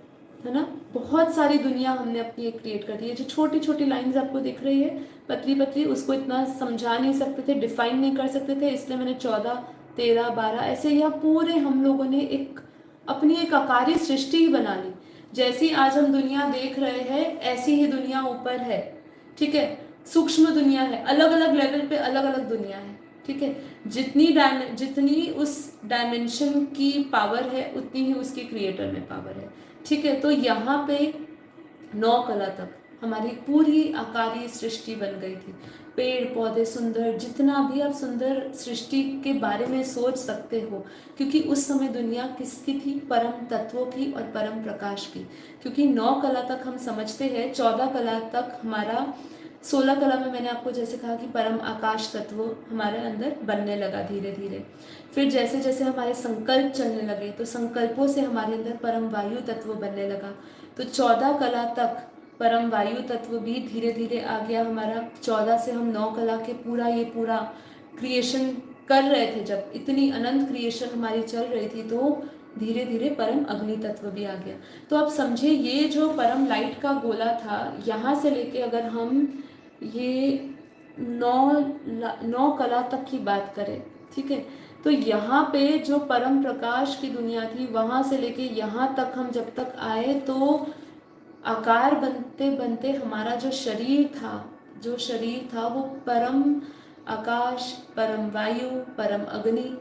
है ना, बहुत सारी दुनिया हमने अपनी एक क्रिएट कर दी है। जो छोटी छोटी लाइंस आपको दिख रही है, पतली पतली, उसको इतना समझा नहीं सकते थे, डिफाइन नहीं कर सकते थे, इसलिए मैंने 14, 13, 12 ऐसे यह पूरे हम लोगों ने एक अपनी एक आकारी सृष्टि ही बना ली। जैसी आज हम दुनिया देख रहे हैं, ऐसी ही दुनिया ऊपर है, ठीक है। सूक्ष्म दुनिया है, अलग अलग लेवल पे अलग अलग दुनिया है, ठीक है। जितनी उस डायमेंशन की पावर है, उतनी ही उसके क्रिएटर में पावर है, ठीक है। तो यहाँ पे 9 कला तक हमारी पूरी आकारी सृष्टि बन गई थी। पेड़ पौधे सुंदर, जितना भी आप सुंदर सृष्टि के बारे में सोच सकते हो, क्योंकि उस समय दुनिया किसकी थी? परम तत्वों की और परम प्रकाश की। क्योंकि 9 कला तक हम समझते हैं, 14 कला तक हमारा, 16 कला में मैंने आपको जैसे कहा कि परम आकाश तत्व हमारे अंदर बनने लगा धीरे धीरे। फिर जैसे जैसे हमारे संकल्प चलने लगे, तो संकल्पों से हमारे अंदर परम वायु तत्व बनने लगा। तो 14 कला तक परम वायु तत्व भी धीरे धीरे आ गया हमारा। 14 से हम 9 कला के पूरा क्रिएशन कर रहे थे। जब इतनी अनंत क्रिएशन हमारी चल रही थी, तो धीरे धीरे परम अग्नि तत्व भी आ गया। तो आप समझे, ये जो परम लाइट का गोला था, यहाँ से लेके अगर हम ये 9 कला तक की बात करें, ठीक है, तो यहाँ पे जो परम प्रकाश की दुनिया थी, वहाँ से लेके यहाँ तक हम जब तक आए, तो आकार बनते बनते हमारा जो शरीर था वो परम आकाश, परम वायु, परम अग्नि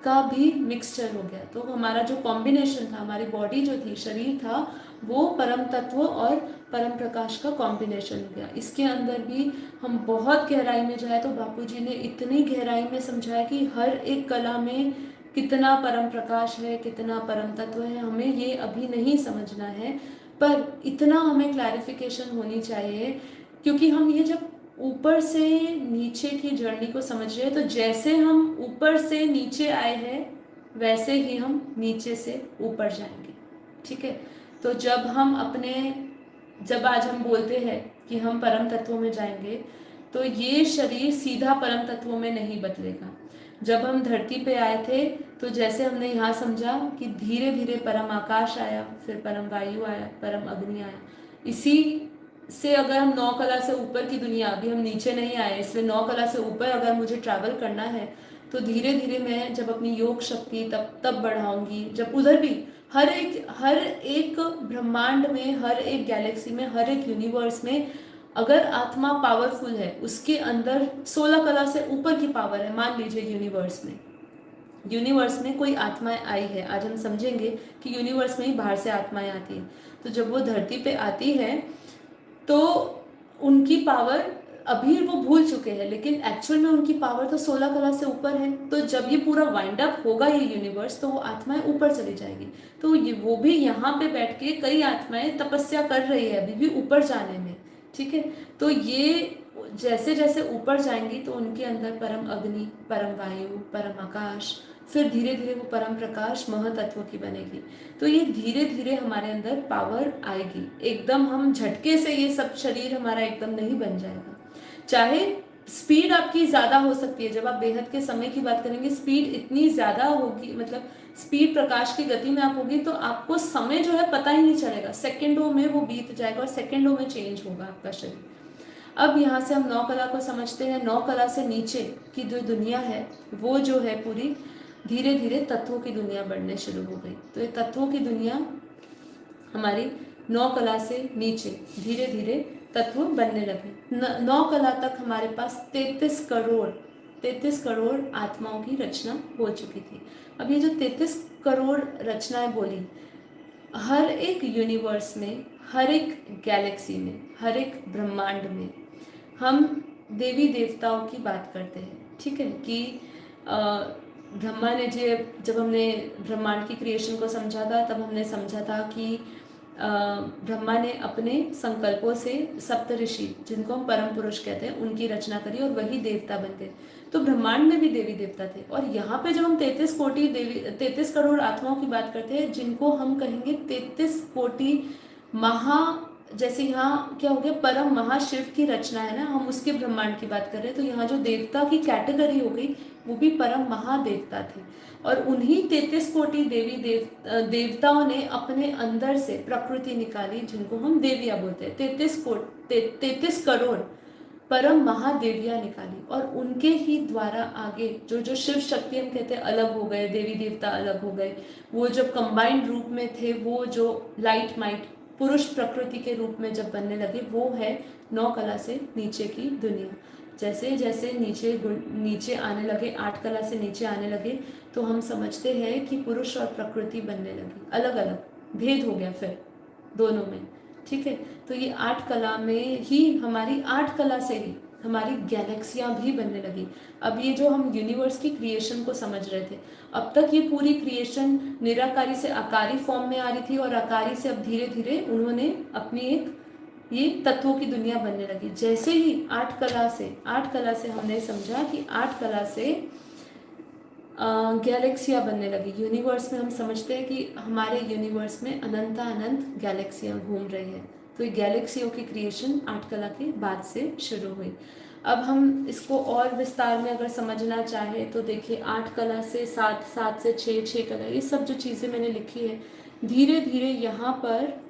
का भी मिक्सचर हो गया। तो हमारा जो कॉम्बिनेशन था, हमारी बॉडी जो थी, शरीर था, वो परम तत्व और परम प्रकाश का कॉम्बिनेशन हो गया। इसके अंदर भी हम बहुत गहराई में जाए, तो बापूजी ने इतनी गहराई में समझाया कि हर एक कला में कितना परम प्रकाश है, कितना परम तत्व है, हमें ये अभी नहीं समझना है, पर इतना हमें क्लैरिफिकेशन होनी चाहिए। क्योंकि हम ये जब ऊपर से नीचे की जर्नी को समझ रहे हैं, तो जैसे हम ऊपर से नीचे आए हैं, वैसे ही हम नीचे से ऊपर जाएंगे, ठीक है। तो जब आज हम बोलते हैं कि हम परम तत्वों में जाएंगे, तो ये शरीर सीधा परम तत्वों में नहीं बदलेगा। जब हम धरती पे आए थे, तो जैसे हमने यहाँ समझा कि धीरे धीरे परम आकाश आया, फिर परम वायु आया, परम अग्नि आया। इसी से अगर हम 9 कला से ऊपर की दुनिया, अभी हम नीचे नहीं आए, इसलिए 9 कला से ऊपर अगर मुझे ट्रैवल करना है, तो धीरे धीरे मैं जब अपनी योग शक्ति तब बढ़ाऊंगी, जब उधर भी हर एक ब्रह्मांड में, हर एक गैलेक्सी में, हर एक यूनिवर्स में अगर आत्मा पावरफुल है, उसके अंदर 16 कला से ऊपर की पावर है। मान लीजिए यूनिवर्स में कोई आत्माएं आई है, आज हम समझेंगे कि यूनिवर्स में ही बाहर से आत्माएं आती हैं। तो जब वो धरती पे आती है, तो उनकी पावर अभी वो भूल चुके हैं, लेकिन एक्चुअल में उनकी पावर तो 16 कला से ऊपर है। तो जब ये पूरा वाइंड अप होगा ये यूनिवर्स, तो वो आत्माएं ऊपर चली जाएगी। तो वो भी यहाँ पे बैठ के कई आत्माएं तपस्या कर रही है अभी भी ऊपर जाने में, ठीक है। तो ये जैसे जैसे ऊपर जाएंगी, तो उनके अंदर परम अग्नि, परम वायु, परम आकाश, फिर धीरे धीरे वो परम प्रकाश महतत्व की बनेगी। तो ये धीरे धीरे हमारे अंदर पावर आएगी। एकदम हम झटके से ये सब शरीर हमारा एकदम नहीं बन जाएगा। चाहे स्पीड आपकी ज्यादा हो सकती है, जब आप बेहद के समय की बात करेंगे, स्पीड इतनी ज्यादा होगी, मतलब स्पीड प्रकाश की गति में आप होगी, तो आपको समय जो है पता ही नहीं चलेगा, सेकेंडों में वो बीत जाएगा और सेकेंडों में चेंज होगा आपका शरीर। अब यहाँ से हम 9 कला को समझते हैं। 9 कला से नीचे की जो दुनिया है, वो जो है पूरी धीरे धीरे तत्वों की दुनिया बढ़ने शुरू हो गई। तो ये तत्वों की दुनिया हमारी 9 कला से नीचे धीरे धीरे तत्व बनने लगे। 9 कला तक हमारे पास 33 करोड़ आत्माओं की रचना हो चुकी थी। अब ये जो 33 करोड़ रचनाएं बोली, हर एक यूनिवर्स में, हर एक गैलेक्सी में, हर एक ब्रह्मांड में हम देवी देवताओं की बात करते हैं, ठीक है। कि ब्रह्मा ने जब हमने ब्रह्मांड की क्रिएशन को समझा था, तब हमने समझा था कि ब्रह्मा ने अपने संकल्पों से सप्तऋषि, जिनको हम परम पुरुष कहते हैं, उनकी रचना करी और वही देवता बन गए। तो ब्रह्मांड में भी देवी देवता थे। और यहाँ पे जब हम 33 कोटि देवी, 33 करोड़ आत्माओं की बात करते हैं, जिनको हम कहेंगे 33 कोटि महा, जैसे यहाँ क्या हो गया, परम महाशिव की रचना है ना, हम उसके ब्रह्मांड की बात कर रहे हैं। तो यहाँ जो देवता की कैटेगरी हो गई, वो भी परम महादेवता थे। और उन्हीं 33 कोटि देवताओं ने अपने अंदर से प्रकृति निकाली, जिनको हम देवियां बोलते हैं। 33 करोड़ परम महादेवियां निकाली, और उनके ही द्वारा आगे जो जो शिव शक्ति हम कहते हैं अलग हो गए, देवी देवता अलग हो गए। वो जब कंबाइंड रूप में थे, वो जो लाइट माइट पुरुष प्रकृति के रूप में जब बनने लगे, वो है 9 कला से नीचे की दुनिया। जैसे जैसे नीचे आने लगे, 8 कला से नीचे आने लगे, तो हम समझते हैं कि पुरुष और प्रकृति बनने लगी, अलग अलग भेद हो गया फिर दोनों में। ठीक है, तो ये 8 कला में ही, हमारी 8 कला से ही हमारी गैलेक्सियां भी बनने लगी। अब ये जो हम यूनिवर्स की क्रिएशन को समझ रहे थे, अब तक ये पूरी क्रिएशन निराकारी से आकारी फॉर्म में आ रही थी, और आकारी से अब धीरे धीरे उन्होंने अपनी एक ये तत्वों की दुनिया बनने लगी। जैसे ही 8 कला से हमने समझा कि 8 कला से गैलेक्सियां बनने लगी। यूनिवर्स में हम समझते हैं कि हमारे यूनिवर्स में अनंत गैलेक्सियां घूम रही है। तो ये गैलेक्सियों की क्रिएशन 8 कला के बाद से शुरू हुई। अब हम इसको और विस्तार में अगर समझना चाहे तो देखिए, 8 कला से 7, 7 से 6, 6 कला, ये सब जो चीज़ें मैंने लिखी है, धीरे धीरे यहाँ पर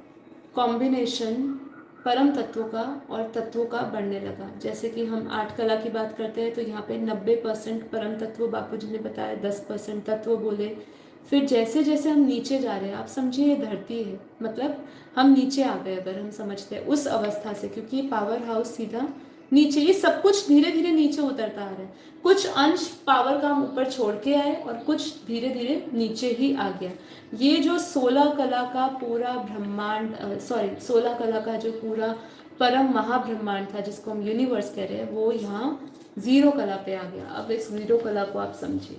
कॉम्बिनेशन परम तत्वों का और तत्वों का बढ़ने लगा। जैसे कि हम 8 कला की बात करते हैं, तो यहाँ पे 90% परम तत्व बापू जी ने बताया, 10% तत्व बोले। फिर जैसे जैसे हम नीचे जा रहे हैं, आप समझिए ये धरती है, मतलब हम नीचे आ गए अगर हम समझते हैं उस अवस्था से, क्योंकि ये पावर हाउस सीधा नीचे, ये सब कुछ धीरे धीरे नीचे उतरता आ रहा है। कुछ अंश पावर का हम ऊपर छोड़ के आए, और कुछ धीरे धीरे नीचे ही आ गया। ये जो 16 कला का पूरा ब्रह्मांड, 16 कला का जो पूरा परम महाब्रह्मांड था, जिसको हम यूनिवर्स कह रहे हैं, वो यहाँ 0 कला पे आ गया। अब इस 0 कला को आप समझिए,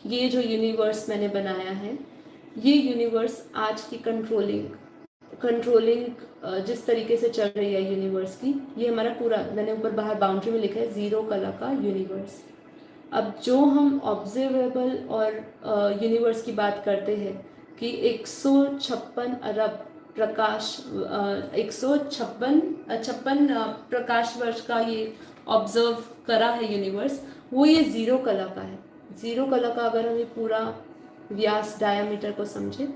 ये जो यूनिवर्स मैंने बनाया है, ये यूनिवर्स आज की कंट्रोलिंग जिस तरीके से चल रही है यूनिवर्स की, ये हमारा पूरा, मैंने ऊपर बाहर बाउंड्री में लिखा है 0 कला का यूनिवर्स। अब जो हम ऑब्जर्वेबल और यूनिवर्स की बात करते हैं कि 156 अरब प्रकाश, 156 प्रकाश वर्ष का ये ऑब्जर्व करा है यूनिवर्स, वो ये 0 कला का है। 0 कला का अगर हम ये पूरा व्यास डायामीटर को समझे,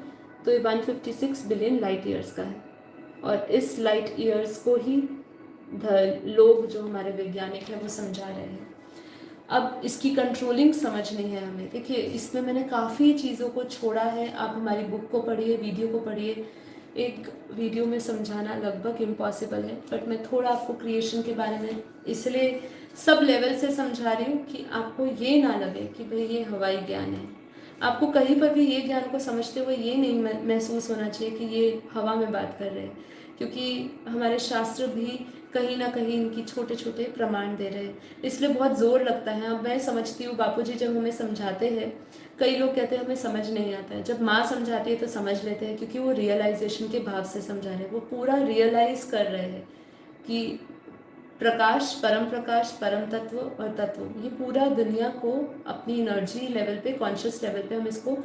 तो ये 156 बिलियन लाइट ईयर्स का है। और इस लाइट ईयर्स को ही लोग जो हमारे वैज्ञानिक हैं वो समझा रहे हैं। अब इसकी कंट्रोलिंग समझनी है हमें। देखिए, इसमें मैंने काफ़ी चीज़ों को छोड़ा है। आप हमारी बुक को पढ़िए, वीडियो को पढ़िए। एक वीडियो में समझाना लगभग इम्पॉसिबल है, बट मैं थोड़ा आपको क्रिएशन के बारे में इसलिए सब लेवल से समझा रही हूँ कि आपको ये ना लगे कि भाई ये हवाई ज्ञान है। आपको कहीं पर भी ये ज्ञान को समझते हुए ये नहीं महसूस होना चाहिए कि ये हवा में बात कर रहे हैं, क्योंकि हमारे शास्त्र भी कहीं ना कहीं इनकी छोटे छोटे प्रमाण दे रहे हैं, इसलिए बहुत ज़ोर लगता है। अब मैं समझती हूँ, बापूजी जब हमें समझाते हैं, कई लोग कहते हैं हमें समझ नहीं आता है, जब माँ समझाती है तो समझ लेते हैं, क्योंकि वो रियलाइजेशन के भाव से समझा रहे हैं, वो पूरा रियलाइज कर रहे हैं कि प्रकाश, परम तत्व और तत्व, ये पूरा दुनिया को अपनी एनर्जी लेवल पे, कॉन्शियस लेवल पे हम इसको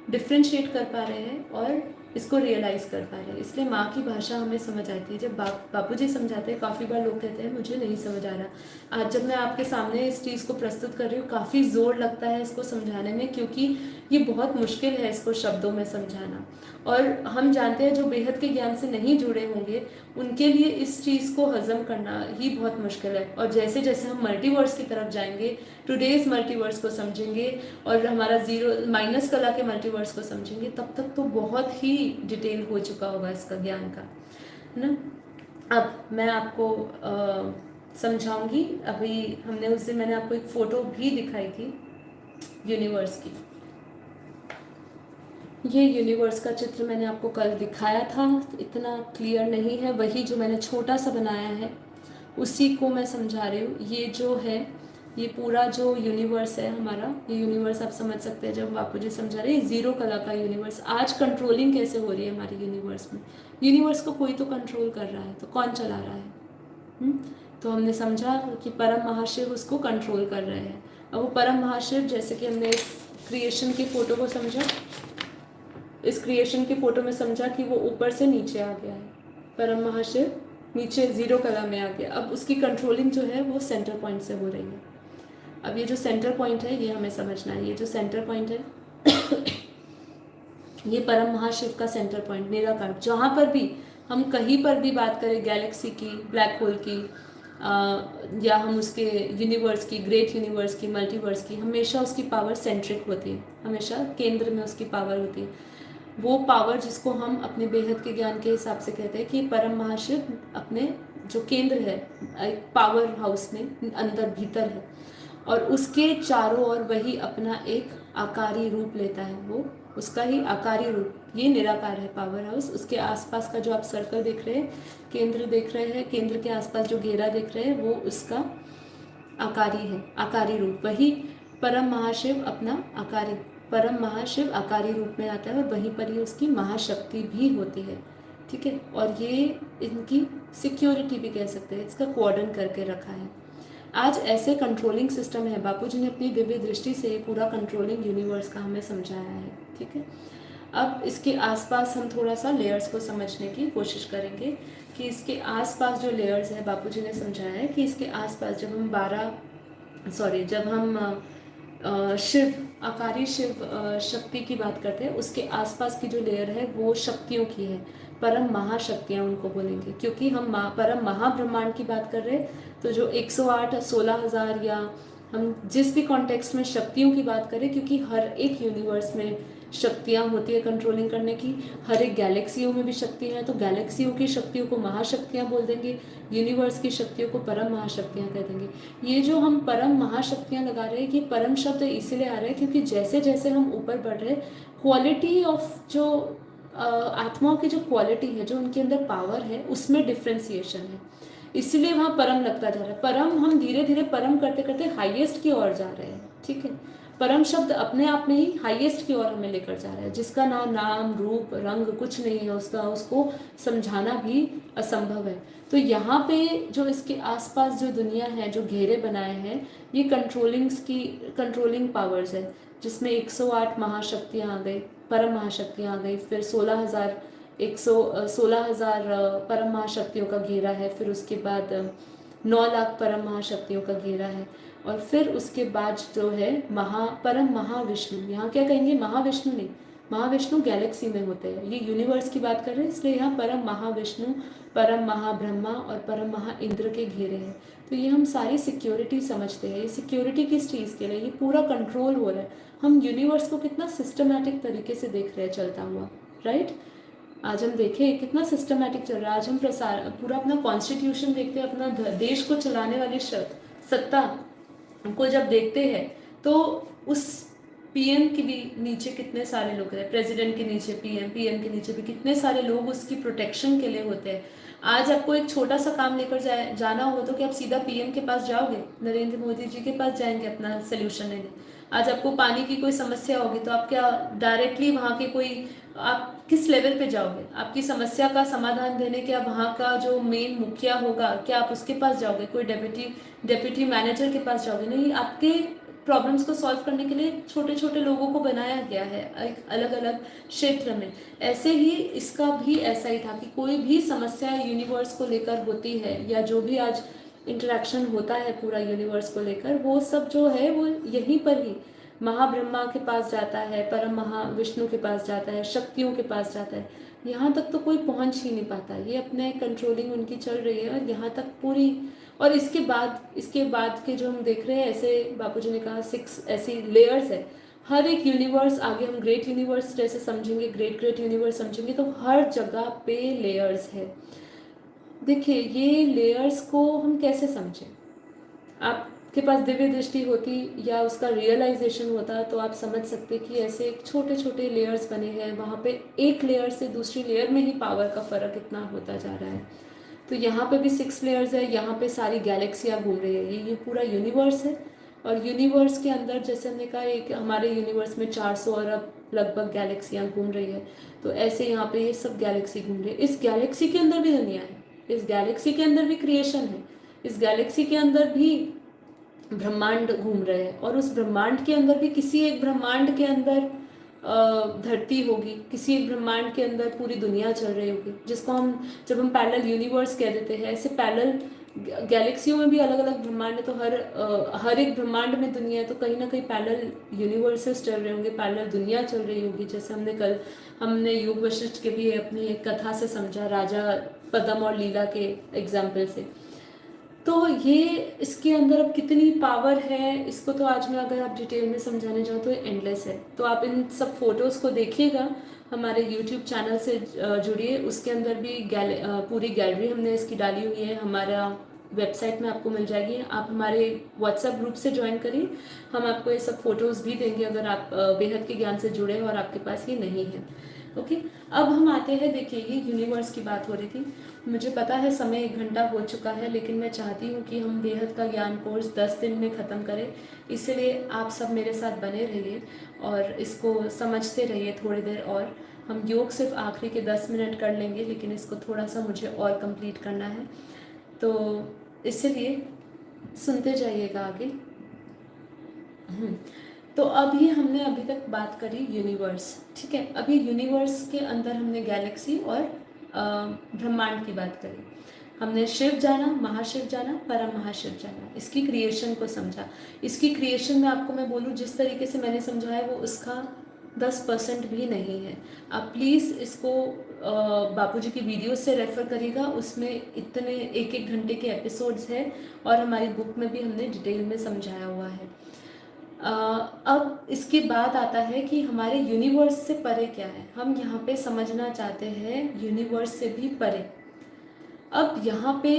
डिफ्रेंशिएट कर पा रहे हैं और इसको रियलाइज़ कर पा रहे हैं। इसलिए माँ की भाषा हमें समझ आती है। जब बापूजी समझाते हैं, काफ़ी बार लोग कहते हैं मुझे नहीं समझ आ रहा। आज जब मैं आपके सामने इस चीज़ को प्रस्तुत कर रही हूँ, काफ़ी ज़ोर लगता है इसको समझाने में, क्योंकि ये बहुत मुश्किल है इसको शब्दों में समझाना। और हम जानते हैं जो बेहद के ज्ञान से नहीं जुड़े होंगे, उनके लिए इस चीज़ को हजम करना ही बहुत मुश्किल है। और जैसे जैसे हम मल्टीवर्स की तरफ जाएंगे, टुडेज मल्टीवर्स को समझेंगे और हमारा माइनस कला के मल्टीवर्स को समझेंगे, तब तक तो बहुत ही डिटेल हो चुका होगा इसका ज्ञान का, है ना। अब मैं आपको समझाऊंगी। अभी हमने उस दिन मैंने आपको एक फ़ोटो भी दिखाई थी यूनिवर्स की। ये यूनिवर्स का चित्र मैंने आपको कल दिखाया था, इतना क्लियर नहीं है। वही जो मैंने छोटा सा बनाया है उसी को मैं समझा रही हूँ। ये जो है, ये पूरा जो यूनिवर्स है हमारा, ये यूनिवर्स आप समझ सकते हैं जब बापू जी समझा रहे हैं जीरो कला का यूनिवर्स। आज कंट्रोलिंग कैसे हो रही है हमारी यूनिवर्स में? यूनिवर्स को कोई तो कंट्रोल कर रहा है, तो कौन चला रहा है? तो हमने समझा कि परम महाशिव उसको कंट्रोल कर रहे हैं। अब वो परम महाशिव, जैसे कि हमने इस क्रिएशन की फोटो को समझा, इस क्रिएशन की फोटो में समझा कि वो ऊपर से नीचे आ गया है, परम महाशिव नीचे जीरो कला में आ गया। अब उसकी कंट्रोलिंग जो है वो सेंटर पॉइंट से हो रही है। अब ये जो सेंटर पॉइंट है ये हमें समझना है। ये जो सेंटर पॉइंट है ये परम महाशिव का सेंटर पॉइंट, निराकार। जहाँ पर भी हम कहीं पर भी बात करें गैलेक्सी की, ब्लैक होल की, या हम उसके यूनिवर्स की, ग्रेट यूनिवर्स की, मल्टीवर्स की, हमेशा उसकी पावर सेंट्रिक होती है, हमेशा केंद्र में उसकी पावर होती है। वो पावर जिसको हम अपने बेहद के ज्ञान के हिसाब से कहते हैं कि परम महाशिव अपने जो केंद्र है एक पावर हाउस में अंदर भीतर है, और उसके चारों ओर वही अपना एक आकारी रूप लेता है, वो उसका ही आकारी रूप, ये निराकार है पावर हाउस। उसके आसपास का जो आप सर्कल देख रहे हैं, केंद्र देख रहे हैं, केंद्र के आसपास जो घेरा देख रहे हैं वो उसका आकारी है, आकारी रूप। वही परम महाशिव अपना आकारी, परम महाशिव आकारी रूप में आता है और वहीं पर ही उसकी महाशक्ति भी होती है, ठीक है। और ये इनकी सिक्योरिटी भी कह सकते हैं, इसका कोऑर्डिनेट करके रखा है। आज ऐसे कंट्रोलिंग सिस्टम है, बापूजी ने अपनी दिव्य दृष्टि से पूरा कंट्रोलिंग यूनिवर्स का हमें समझाया है, ठीक है। अब इसके आसपास हम थोड़ा सा लेयर्स को समझने की कोशिश करेंगे कि इसके आसपास जो लेयर्स है, बापूजी ने समझाया है कि इसके आसपास जब हम शिव, आकारी शिव शक्ति की बात करते हैं, उसके आसपास की जो लेयर है वो शक्तियों की है, परम महाशक्तियाँ उनको बोलेंगे, क्योंकि हम परम महाब्रह्मांड की बात कर रहे हैं। तो जो 108, 16,000 या हम जिस भी कॉन्टेक्स्ट में शक्तियों की बात करें, क्योंकि हर एक यूनिवर्स में शक्तियाँ होती है कंट्रोलिंग करने की, हर एक गैलेक्सियों में भी शक्ति है, तो गैलेक्सियों की शक्तियों को महाशक्तियाँ बोल देंगे, यूनिवर्स की शक्तियों को परम महाशक्तियाँ कह देंगे। ये जो हम परम महाशक्तियाँ लगा रहे हैं, ये परम शब्द इसीलिए आ रहा है क्योंकि जैसे जैसे हम ऊपर बढ़ रहे हैं, क्वालिटी ऑफ जो आत्माओं की जो क्वालिटी है, जो उनके अंदर पावर है, उसमें डिफ्रेंसिएशन है, इसलिए वहाँ परम लगता जा रहा है। परम, हम धीरे धीरे परम करते करते हाईएस्ट की ओर जा रहे हैं, ठीक है। परम शब्द अपने आप में ही हाईएस्ट की ओर हमें लेकर जा रहा है, जिसका ना नाम रूप रंग कुछ नहीं है उसका, उसको समझाना भी असंभव है। तो यहाँ पे जो इसके आसपास जो दुनिया है, जो घेरे बनाए हैं, ये कंट्रोलिंग पावर्स है, जिसमें 108 महाशक्तियाँ आ गई, परम महाशक्तियाँ आ गई, फिर 16,000 परम महाशक्तियों का घेरा है, फिर उसके बाद 9 लाख परम महाशक्तियों का घेरा है, और फिर उसके बाद जो है परम महाविष्णु, यहाँ क्या कहेंगे, महाविष्णु नहीं, महाविष्णु गैलेक्सी में होते हैं, ये यूनिवर्स की बात कर रहे हैं, इसलिए यहाँ परम महाविष्णु, परम महाब्रह्मा और परम महा इंद्र के घेरे हैं। तो ये हम सारी सिक्योरिटी समझते हैं। ये सिक्योरिटी किस चीज़ के लिए? ये पूरा कंट्रोल हो रहा है। हम यूनिवर्स को कितना सिस्टमैटिक तरीके से देख रहे हैं चलता हुआ, राइट। आज हम देखें कितना सिस्टमैटिक चल रहा है। आज हम पूरा अपना कॉन्स्टिट्यूशन देखते हैं, अपना देश को चलाने वाली सत्ता को जब देखते हैं, तो उस पीएम के भी नीचे कितने सारे लोग हैं, प्रेसिडेंट के नीचे पीएम, पीएम के नीचे भी कितने सारे लोग उसकी प्रोटेक्शन के लिए होते हैं। आज आपको एक छोटा सा काम लेकर जाना हो तो क्या आप सीधा पीएम के पास जाओगे? नरेंद्र मोदी जी के पास जाएंगे अपना सोल्यूशन लेने। आज आपको पानी की कोई समस्या होगी तो आप क्या डायरेक्टली वहाँ के कोई, आप किस लेवल पे जाओगे? आपकी समस्या का समाधान देने क्या वहाँ का जो मेन मुखिया होगा, क्या आप उसके पास जाओगे? कोई डेप्यूटी मैनेजर के पास जाओगे? नहीं। आपके प्रॉब्लम्स को सॉल्व करने के लिए छोटे छोटे लोगों को बनाया गया है एक अलग अलग क्षेत्र में। ऐसे ही इसका भी ऐसा ही था कि कोई भी समस्या यूनिवर्स को लेकर होती है, या जो भी आज इंटरेक्शन होता है पूरा यूनिवर्स को लेकर, वो सब जो है वो यहीं पर ही महाब्रह्मा के पास जाता है, परम महाविष्णु के पास जाता है, शक्तियों के पास जाता है। यहाँ तक तो कोई पहुँच ही नहीं पाता। ये अपने कंट्रोलिंग उनकी चल रही है, और यहाँ तक पूरी। और इसके बाद के जो हम देख रहे हैं, ऐसे बापूजी ने कहा 6 ऐसी लेयर्स है। हर एक यूनिवर्स, आगे हम ग्रेट यूनिवर्स जैसे समझेंगे, ग्रेट यूनिवर्स समझेंगे, तो हर जगह पे लेयर्स है। देखिए ये लेयर्स को हम कैसे समझें? आपके पास दिव्य दृष्टि होती या उसका रियलाइजेशन होता तो आप समझ सकते कि ऐसे छोटे छोटे लेयर्स बने हैं, वहाँ पे एक लेयर से दूसरी लेयर में ही पावर का फ़र्क इतना होता जा रहा है। तो यहाँ पे भी 6 लेयर्स है, यहाँ पे सारी गैलेक्सियाँ घूम रही है, ये पूरा यूनिवर्स है। और यूनिवर्स के अंदर जैसे हमने कहा एक हमारे यूनिवर्स में 400 अरब लगभग गैलेक्सियाँ घूम रही है, तो ऐसे यहाँ पे ये सब गैलेक्सी घूम रही है। इस गैलेक्सी के अंदर भी दुनिया है, इस गैलेक्सी के अंदर भी क्रिएशन है, इस गैलेक्सी के अंदर भी ब्रह्मांड घूम रहे हैं, और उस ब्रह्मांड के अंदर भी किसी एक ब्रह्मांड के अंदर धरती होगी, किसी एक ब्रह्मांड के अंदर पूरी दुनिया चल रही होगी, जिसको हम जब हम पैरेलल यूनिवर्स कह देते हैं। ऐसे पैरेलल गैलेक्सियों में भी अलग अलग ब्रह्मांड है, तो हर एक ब्रह्मांड में दुनिया है, तो कहीं ना कहीं पैरेलल यूनिवर्सेस चल रहे होंगे, पैरेलल दुनिया चल रही होगी। जैसे हमने योग वशिष्ठ के भी अपनी एक कथा से समझा, राजा पद्म और लीला के एग्जाम्पल से। तो ये इसके अंदर अब कितनी पावर है, इसको तो आज मैं अगर आप डिटेल में समझाने जाऊँ तो एंडलेस है। तो आप इन सब फोटोज़ को देखिएगा, हमारे यूट्यूब चैनल से जुड़िए, उसके अंदर भी पूरी गैलरी हमने इसकी डाली हुई है, हमारा वेबसाइट में आपको मिल जाएगी। आप हमारे व्हाट्सएप ग्रुप से ज्वाइन करिए, हम आपको ये सब फोटोज़ भी देंगे अगर आप बेहद के ज्ञान से जुड़े और आपके पास ये नहीं है। ओके, अब हम आते हैं, देखिए ये यूनिवर्स की बात हो रही थी। मुझे पता है समय 1 घंटा हो चुका है, लेकिन मैं चाहती हूँ कि हम बेहद का ज्ञान कोर्स 10 दिन में ख़त्म करें, इसलिए आप सब मेरे साथ बने रहिए और इसको समझते रहिए थोड़ी देर। और हम योग सिर्फ आखिरी के 10 मिनट कर लेंगे, लेकिन इसको थोड़ा सा मुझे और कंप्लीट करना है, तो इसलिए सुनते जाइएगा आगे। तो अभी हमने अभी तक बात करी यूनिवर्स, ठीक है। अभी यूनिवर्स के अंदर हमने गैलेक्सी और ब्रह्मांड की बात करी, हमने शिव जाना, महाशिव जाना, परम महाशिव जाना, इसकी क्रिएशन को समझा। इसकी क्रिएशन में आपको मैं बोलूँ जिस तरीके से मैंने समझा है वो उसका 10% भी नहीं है। आप प्लीज़ इसको बापूजी की वीडियो से रेफ़र करिएगा, उसमें इतने 1-1 घंटे के एपिसोड्स हैं और हमारी बुक में भी हमने डिटेल में समझाया हुआ है। अब इसके बाद आता है कि हमारे यूनिवर्स से परे क्या है। हम यहाँ पे समझना चाहते हैं यूनिवर्स से भी परे। अब यहाँ पे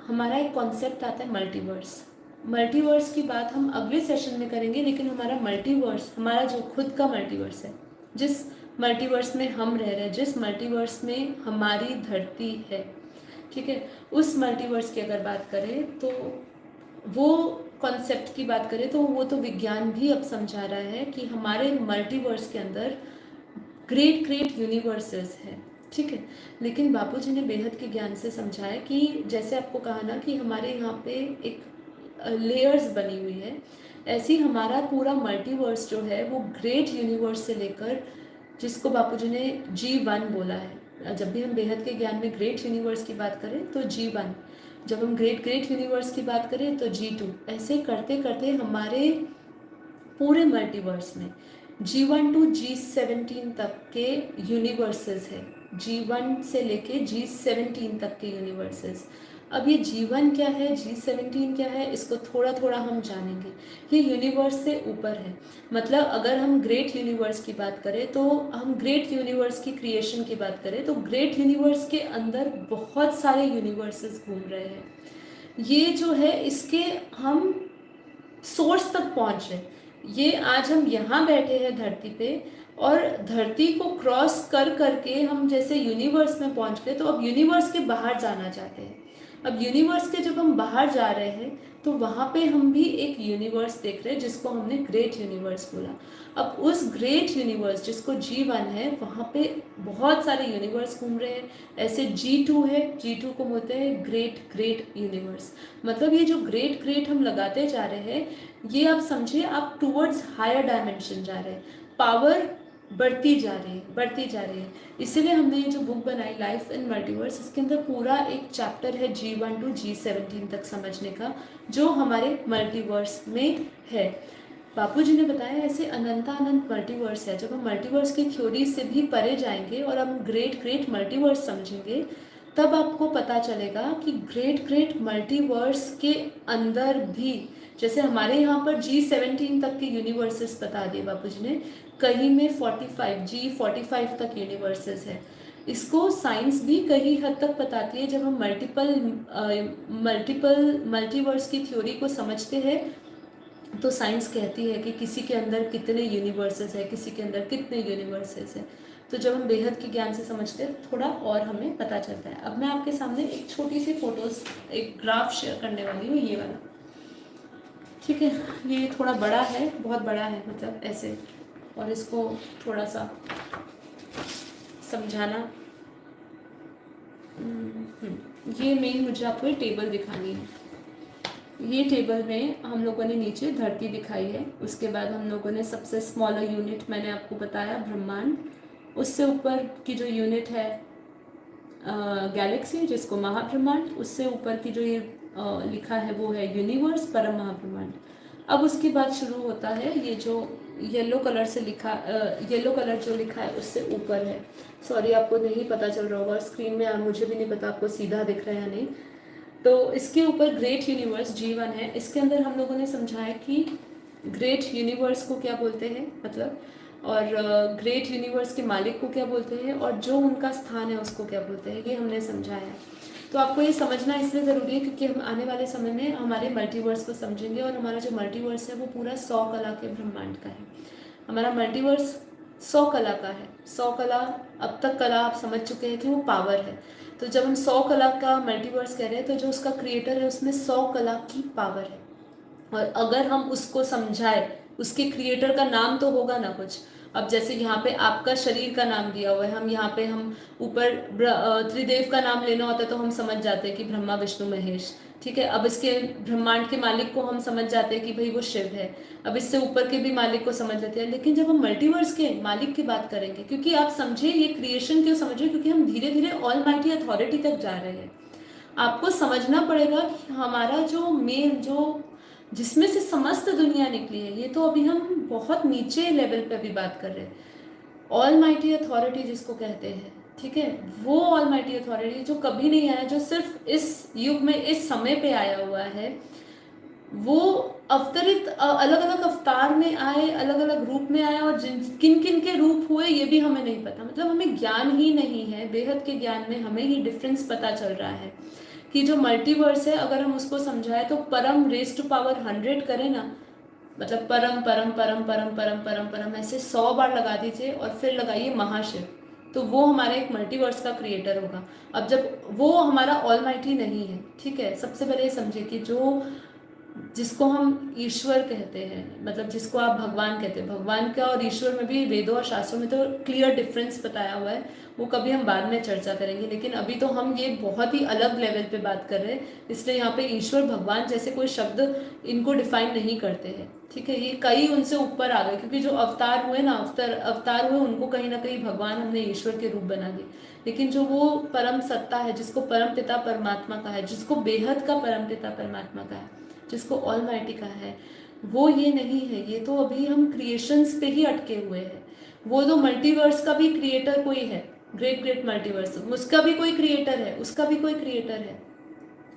हमारा एक कॉन्सेप्ट आता है मल्टीवर्स। मल्टीवर्स की बात हम अगले सेशन में करेंगे, लेकिन हमारा मल्टीवर्स, हमारा जो खुद का मल्टीवर्स है, जिस मल्टीवर्स में हम रह रहे हैं, जिस मल्टीवर्स में हमारी धरती है, ठीक है, उस मल्टीवर्स की अगर बात करें तो वो कॉन्सेप्ट की बात करें तो वो तो विज्ञान भी अब समझा रहा है कि हमारे मल्टीवर्स के अंदर ग्रेट ग्रेट यूनिवर्सेस हैं, ठीक है। लेकिन बापूजी ने बेहद के ज्ञान से समझाया कि जैसे आपको कहा ना कि हमारे यहाँ पे एक लेयर्स बनी हुई है, ऐसी हमारा पूरा मल्टीवर्स जो है वो ग्रेट यूनिवर्स से लेकर, जिसको बापूजी ने G1 बोला है। जब भी हम बेहद के ज्ञान में ग्रेट यूनिवर्स की बात करें तो G1, जब हम ग्रेट यूनिवर्स की बात करें तो G2, ऐसे करते करते हमारे पूरे मल्टीवर्स में G1 to G17 तक के यूनिवर्सेस है, G1 से लेके G17 तक के यूनिवर्सेस। अब ये G1 क्या है, G17 क्या है, इसको थोड़ा थोड़ा हम जानेंगे। ये यूनिवर्स से ऊपर है, मतलब अगर हम ग्रेट यूनिवर्स की बात करें तो हम ग्रेट यूनिवर्स की क्रिएशन की बात करें तो ग्रेट यूनिवर्स के अंदर बहुत सारे यूनिवर्सेस घूम रहे हैं। ये जो है इसके हम सोर्स तक पहुँच रहे। ये आज हम यहाँ बैठे हैं धरती पे और धरती को क्रॉस कर करके हम जैसे यूनिवर्स में पहुँच गए, तो अब यूनिवर्स के बाहर जाना चाहते हैं। अब यूनिवर्स के जब हम बाहर जा रहे हैं तो वहाँ पे हम भी एक यूनिवर्स देख रहे हैं जिसको हमने ग्रेट यूनिवर्स बोला। अब उस ग्रेट यूनिवर्स जिसको G1 है, वहाँ पे बहुत सारे यूनिवर्स घूम रहे हैं। ऐसे G2 है, G2 को बोलते हैं ग्रेट ग्रेट यूनिवर्स। मतलब ये जो ग्रेट ग्रेट हम लगाते जा रहे हैं, ये आप समझिए आप टूवर्ड्स हायर डायमेंशन जा रहे हैं, पावर बढ़ती जा रही है, बढ़ती जा रही है। इसीलिए हमने ये जो बुक बनाई लाइफ इन मल्टीवर्स, इसके अंदर पूरा एक चैप्टर है G1 to G17 तक समझने का, जो हमारे मल्टीवर्स में है। बापूजी ने बताया ऐसे अनंत मल्टीवर्स है। जब हम मल्टीवर्स की थ्योरी से भी परे जाएंगे और हम ग्रेट ग्रेट मल्टीवर्स समझेंगे, तब आपको पता चलेगा कि ग्रेट ग्रेट मल्टीवर्स के अंदर भी, जैसे हमारे यहाँ पर G17 तक के यूनिवर्सेस बता दिए बापूजी ने, कहीं में 45 तक यूनिवर्सेस है। इसको साइंस भी कई हद तक बताती है। जब हम मल्टीवर्स की थ्योरी को समझते हैं तो साइंस कहती है कि किसी के अंदर कितने यूनिवर्सेस है, किसी के अंदर कितने यूनिवर्सेस है। तो जब हम बेहद के ज्ञान से समझते हैं थोड़ा और हमें पता चलता है। अब मैं आपके सामने एक छोटी सी फोटोज, एक ग्राफ शेयर करने वाली हूँ, ये वाला। ठीक है, ये थोड़ा बड़ा है, बहुत बड़ा है, मतलब ऐसे, और इसको थोड़ा सा समझाना। ये मेन मुझे आपको ये टेबल दिखानी है। ये टेबल में हम लोगों ने नीचे धरती दिखाई है, उसके बाद हम लोगों ने सबसे स्मॉलर यूनिट मैंने आपको बताया ब्रह्मांड, उससे ऊपर की जो यूनिट है गैलेक्सी जिसको महाब्रह्मांड, उससे ऊपर की जो ये लिखा है वो है यूनिवर्स, परम महाब्रह्मांड। अब उसके बाद शुरू होता है ये जो येलो कलर से लिखा, येलो कलर जो लिखा है उससे ऊपर है, सॉरी आपको नहीं पता चल रहा होगा स्क्रीन में, मुझे भी नहीं पता आपको सीधा दिख रहा है या नहीं। तो इसके ऊपर ग्रेट यूनिवर्स G1 है। इसके अंदर हम लोगों ने समझाया कि ग्रेट यूनिवर्स को क्या बोलते हैं, मतलब, और ग्रेट यूनिवर्स के मालिक को क्या बोलते हैं, और जो उनका स्थान है उसको क्या बोलते हैं, ये हमने समझाया है। तो आपको ये समझना इसलिए ज़रूरी है क्योंकि हम आने वाले समय में हमारे मल्टीवर्स को समझेंगे, और हमारा जो मल्टीवर्स है वो पूरा 100 कला के ब्रह्मांड का है। हमारा मल्टीवर्स 100 कला का है। 100 कला, अब तक कला आप समझ चुके हैं कि वो पावर है। तो जब हम 100 कला का मल्टीवर्स कह रहे हैं तो जो उसका क्रिएटर है उसमें 100 कला की पावर है, और अगर हम उसको समझाए, उसके क्रिएटर का नाम तो होगा ना कुछ। अब जैसे यहाँ पे आपका शरीर का नाम दिया हुआ है, हम यहाँ पे हम ऊपर त्रिदेव का नाम लेना होता है तो हम समझ जाते हैं कि ब्रह्मा विष्णु महेश, ठीक है। अब इसके ब्रह्मांड के मालिक को हम समझ जाते हैं कि भाई वो शिव है। अब इससे ऊपर के भी मालिक को समझ लेते हैं, लेकिन जब हम मल्टीवर्स के मालिक की बात करेंगे, क्योंकि आप समझे ये क्रिएशन क्यों समझे, क्योंकि हम धीरे धीरे ऑलमाइटी अथॉरिटी तक जा रहे हैं। आपको समझना पड़ेगा कि हमारा जो मेन जो जिसमें से समस्त दुनिया निकली है, ये तो अभी हम बहुत नीचे लेवल पे अभी बात कर रहे हैं। ऑल माइटी अथॉरिटी जिसको कहते हैं, ठीक है, वो ऑल माइटी अथॉरिटी जो कभी नहीं आया, जो सिर्फ इस युग में इस समय पे आया हुआ है, वो अवतरित अलग अलग अवतार में आए, अलग अलग रूप में आए, और किन किन के रूप हुए ये भी हमें नहीं पता, मतलब हमें ज्ञान ही नहीं है। बेहद के ज्ञान में हमें ये डिफरेंस पता चल रहा है कि जो मल्टीवर्स है अगर हम उसको समझाए तो परम रेज टू पावर 100 करें ना, मतलब परम परम परम परम परम परम परम ऐसे 100 बार लगा दीजिए और फिर लगाइए महाशिव, तो वो हमारे एक मल्टीवर्स का क्रिएटर होगा। अब जब वो हमारा ऑलमाइटी नहीं है, ठीक है, सबसे पहले ये समझिए कि जो जिसको हम ईश्वर कहते हैं, मतलब जिसको आप भगवान कहते हैं, भगवान का और ईश्वर में भी वेदों और शास्त्रों में तो क्लियर डिफरेंस बताया हुआ है, वो कभी हम बाद में चर्चा करेंगे। लेकिन अभी तो हम ये बहुत ही अलग लेवल पे बात कर रहे हैं, इसलिए यहाँ पे ईश्वर भगवान जैसे कोई शब्द इनको डिफाइन नहीं करते हैं, ठीक है। ये कई उनसे ऊपर आ गए, क्योंकि जो अवतार हुए ना, अवतार हुए, उनको कहीं ना कहीं भगवान हमने ईश्वर के रूप बना दिए। लेकिन जो वो परम सत्ता है, जिसको परम पिता परमात्मा का है, जिसको बेहद का परम पिता परमात्मा का है, जिसको ऑलमाइटी का है, वो ये नहीं है। ये तो अभी हम क्रिएशंस पे ही अटके हुए हैं। वो तो मल्टीवर्स का भी क्रिएटर कोई है, ग्रेट ग्रेट मल्टीवर्स, उसका भी कोई क्रिएटर है, उसका भी कोई क्रिएटर है।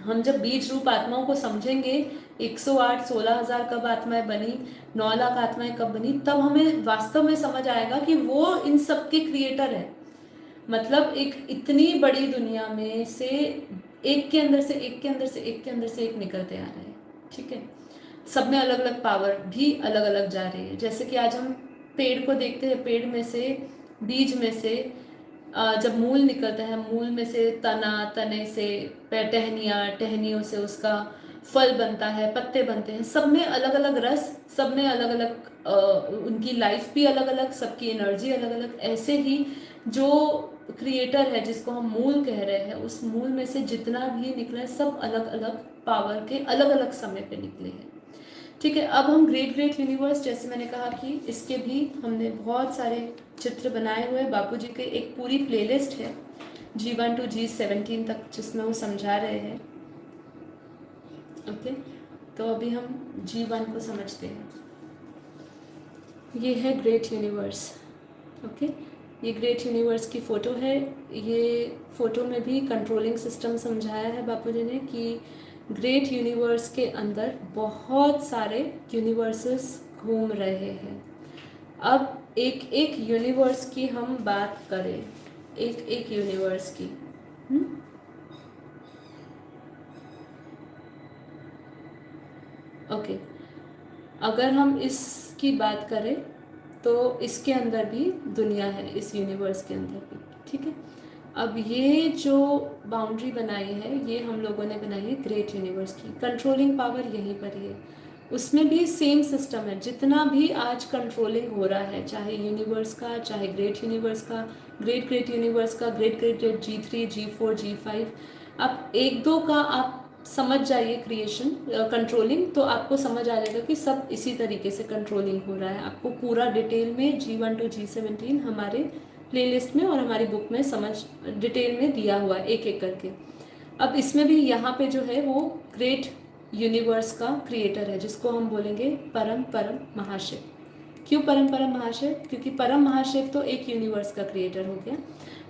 हम जब बीज रूप आत्माओं को समझेंगे, 108 16,000 कब आत्माएं बनी, 9 लाख आत्माएं कब बनी, तब हमें वास्तव में समझ आएगा कि वो इन सब के क्रिएटर है। मतलब एक इतनी बड़ी दुनिया में से एक के अंदर से एक के अंदर से एक के अंदर से एक निकलते आ रहे हैं, ठीक है। सब में अलग अलग पावर भी अलग अलग जा रही है। जैसे कि आज हम पेड़ को देखते हैं, पेड़ में से, बीज में से जब मूल निकलता है, मूल में से तना, तने से टहनियाँ, टहनियों से उसका फल बनता है, पत्ते बनते हैं, सब में अलग अलग रस, सब में अलग अलग उनकी लाइफ भी अलग अलग, सबकी एनर्जी अलग अलग। ऐसे ही जो क्रिएटर है जिसको हम मूल कह रहे हैं, उस मूल में से जितना भी निकला है सब अलग अलग पावर के अलग अलग समय पे निकले हैं, ठीक है। अब हम ग्रेट ग्रेट यूनिवर्स, जैसे मैंने कहा कि इसके भी हमने बहुत सारे चित्र बनाए हुए हैं। बापूजी के एक पूरी प्लेलिस्ट है G1 to G17 तक, जिसमें वो समझा रहे हैं, ओके। तो अभी हम G1 को समझते हैं। ये है ग्रेट यूनिवर्स, ओके। ये ग्रेट यूनिवर्स की फ़ोटो है। ये फ़ोटो में भी कंट्रोलिंग सिस्टम समझाया है बापूजी ने कि ग्रेट यूनिवर्स के अंदर बहुत सारे यूनिवर्सेस घूम रहे हैं। अब एक एक यूनिवर्स की हम बात करें, एक एक यूनिवर्स की, ओके। अगर हम इसकी बात करें तो इसके अंदर भी दुनिया है, इस यूनिवर्स के अंदर भी, ठीक है। अब ये जो बाउंड्री बनाई है, ये हम लोगों ने बनाई है ग्रेट यूनिवर्स की। कंट्रोलिंग पावर यहीं पर ही है। उसमें भी सेम सिस्टम है। जितना भी आज कंट्रोलिंग हो रहा है, चाहे यूनिवर्स का, चाहे ग्रेट यूनिवर्स का, ग्रेट ग्रेट यूनिवर्स का, great great great G3 G4 G5, आप एक दो का आप समझ जाइए क्रिएशन कंट्रोलिंग, तो आपको समझ आ जाएगा कि सब इसी तरीके से कंट्रोलिंग हो रहा है। आपको पूरा डिटेल में G1 to G17 हमारे प्लेलिस्ट में और हमारी बुक में समझ डिटेल में दिया हुआ है एक एक करके। अब इसमें भी यहाँ पे जो है वो ग्रेट यूनिवर्स का क्रिएटर है, जिसको हम बोलेंगे परम परम महाशिव। क्यों परम परम महाशिव? क्योंकि परम महाशिव तो एक यूनिवर्स का क्रिएटर हो गया,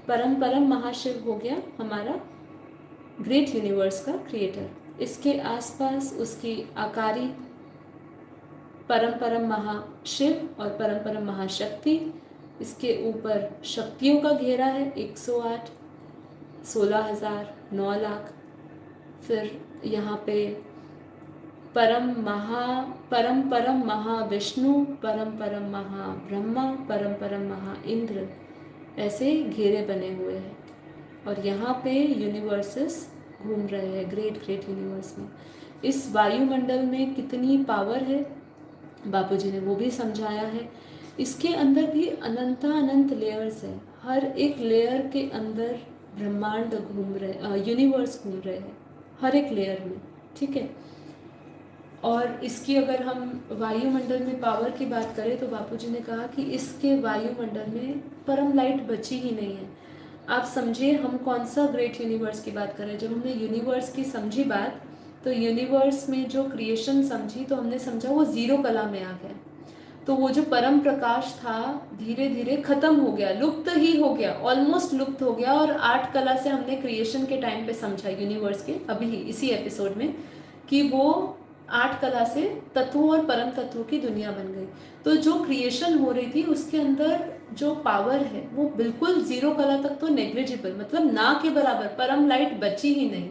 परम परम महाशिव हो गया हमारा ग्रेट यूनिवर्स का क्रिएटर। इसके आसपास उसकी आकारी परम परम महाशिव और परम परम महाशक्ति, इसके ऊपर शक्तियों का घेरा है 108, 16,000, 9 लाख। फिर यहाँ पे परम परम महाविष्णु, परम परम महाब्रह्मा, परम परम महा इंद्र, ऐसे घेरे बने हुए हैं। और यहाँ पे यूनिवर्सेस घूम रहे हैं ग्रेट ग्रेट यूनिवर्स में। इस वायुमंडल में कितनी पावर है बापूजी ने वो भी समझाया है। इसके अंदर भी अनंत लेयर्स है, हर एक लेयर के अंदर ब्रह्मांड घूम रहे, यूनिवर्स घूम रहे हैं हर एक लेयर में, ठीक है। और इसकी अगर हम वायुमंडल में पावर की बात करें तो बापूजी ने कहा कि इसके वायुमंडल में परम लाइट बची ही नहीं है। आप समझिए हम कौन सा ग्रेट यूनिवर्स की बात कर रहे हैं। जब हमने यूनिवर्स की समझी बात, तो यूनिवर्स में जो क्रिएशन समझी तो हमने समझा वो जीरो कला में आ गया। तो वो जो परम प्रकाश था धीरे धीरे खत्म हो गया, लुप्त ही हो गया, ऑलमोस्ट लुप्त हो गया। और 8 कला से हमने क्रिएशन के टाइम पे समझा यूनिवर्स के, अभी इसी एपिसोड में, कि वो 8 कला से तत्वों और परम तत्वों की दुनिया बन गई। तो जो क्रिएशन हो रही थी उसके अंदर जो पावर है वो बिल्कुल जीरो कला तक तो नेग्लिजिबल, मतलब ना के बराबर, परम लाइट बची ही नहीं।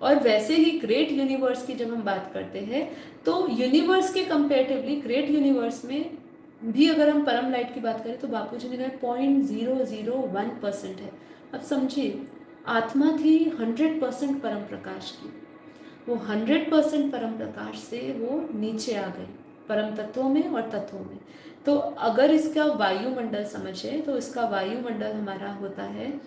और वैसे ही ग्रेट यूनिवर्स की जब हम बात करते हैं तो यूनिवर्स के कंपेरेटिवली ग्रेट यूनिवर्स में भी अगर हम परम लाइट की बात करें तो बापूजी ने कहा 0.001% है। अब समझिए आत्मा थी 100% परम प्रकाश की, वो 100% परम प्रकाश से वो नीचे आ गई परम तत्वों में और तत्वों में। तो अगर इसका वायुमंडल समझे तो इसका वायुमंडल हमारा होता है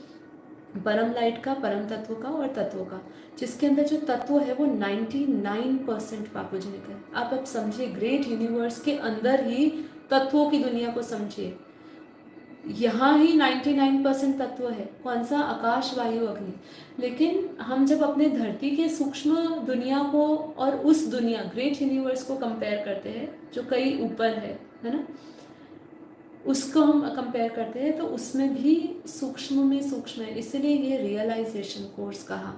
परम लाइट का, परम तत्व का और तत्वों का, जिसके अंदर जो तत्व है वो 99% बापूजी ने कहा। आप अब समझिए ग्रेट यूनिवर्स के अंदर ही तत्वों की दुनिया को समझिए, यहाँ ही 99% तत्व है। कौन सा? आकाश वायु अग्नि। लेकिन हम जब अपने धरती के सूक्ष्म दुनिया को और उस दुनिया ग्रेट यूनिवर्स को कंपेयर करते हैं जो कई ऊपर है ना, उसको हम कंपेयर करते हैं तो उसमें भी सूक्ष्म में सूक्ष्म है। इसलिए ये रियलाइजेशन कोर्स कहा।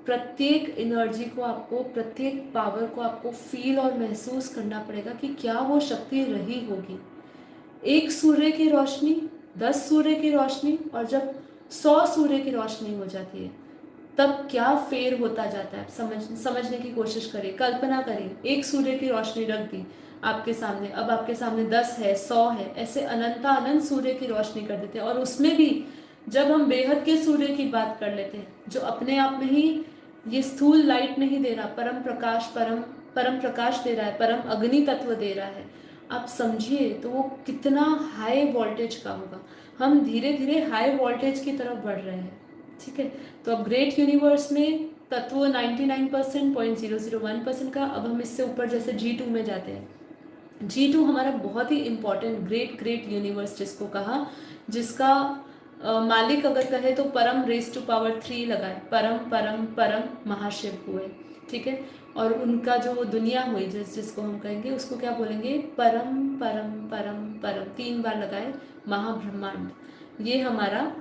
प्रत्येक एनर्जी को आपको, प्रत्येक पावर को आपको फील और महसूस करना पड़ेगा कि क्या वो शक्ति रही होगी। 1 सूर्य की रोशनी, 10 सूर्य की रोशनी, और जब 100 सूर्य की रोशनी हो जाती है तब क्या फेर होता जाता है। समझने की कोशिश करिए, कल्पना करिए 1 सूर्य की रोशनी रख दी आपके सामने, अब आपके सामने 10 है, 100 है, ऐसे अनंत सूर्य की रोशनी कर देते हैं। और उसमें भी जब हम बेहद के सूर्य की बात कर लेते हैं जो अपने आप में ही ये स्थूल लाइट नहीं दे रहा, परम प्रकाश दे रहा है, परम अग्नि तत्व दे रहा है, आप समझिए तो वो कितना हाई वोल्टेज का होगा। हम धीरे धीरे हाई वोल्टेज की तरफ बढ़ रहे हैं, ठीक है। तो अब ग्रेट यूनिवर्स में तत्व 99%, 0.001% का। अब हम इससे ऊपर जैसे G2 में जाते हैं। G2 हमारा बहुत ही इंपॉर्टेंट ग्रेट यूनिवर्स जिसको कहा, जिसका मालिक अगर कहे तो परम रेज टू पावर 3 लगाए, परम परम परम महाशिव हुए, ठीक है। और उनका जो दुनिया हुई जिसको हम कहेंगे उसको क्या बोलेंगे? परम परम परम परम 3 बार लगाए महाब्रह्मांड। ये हमारा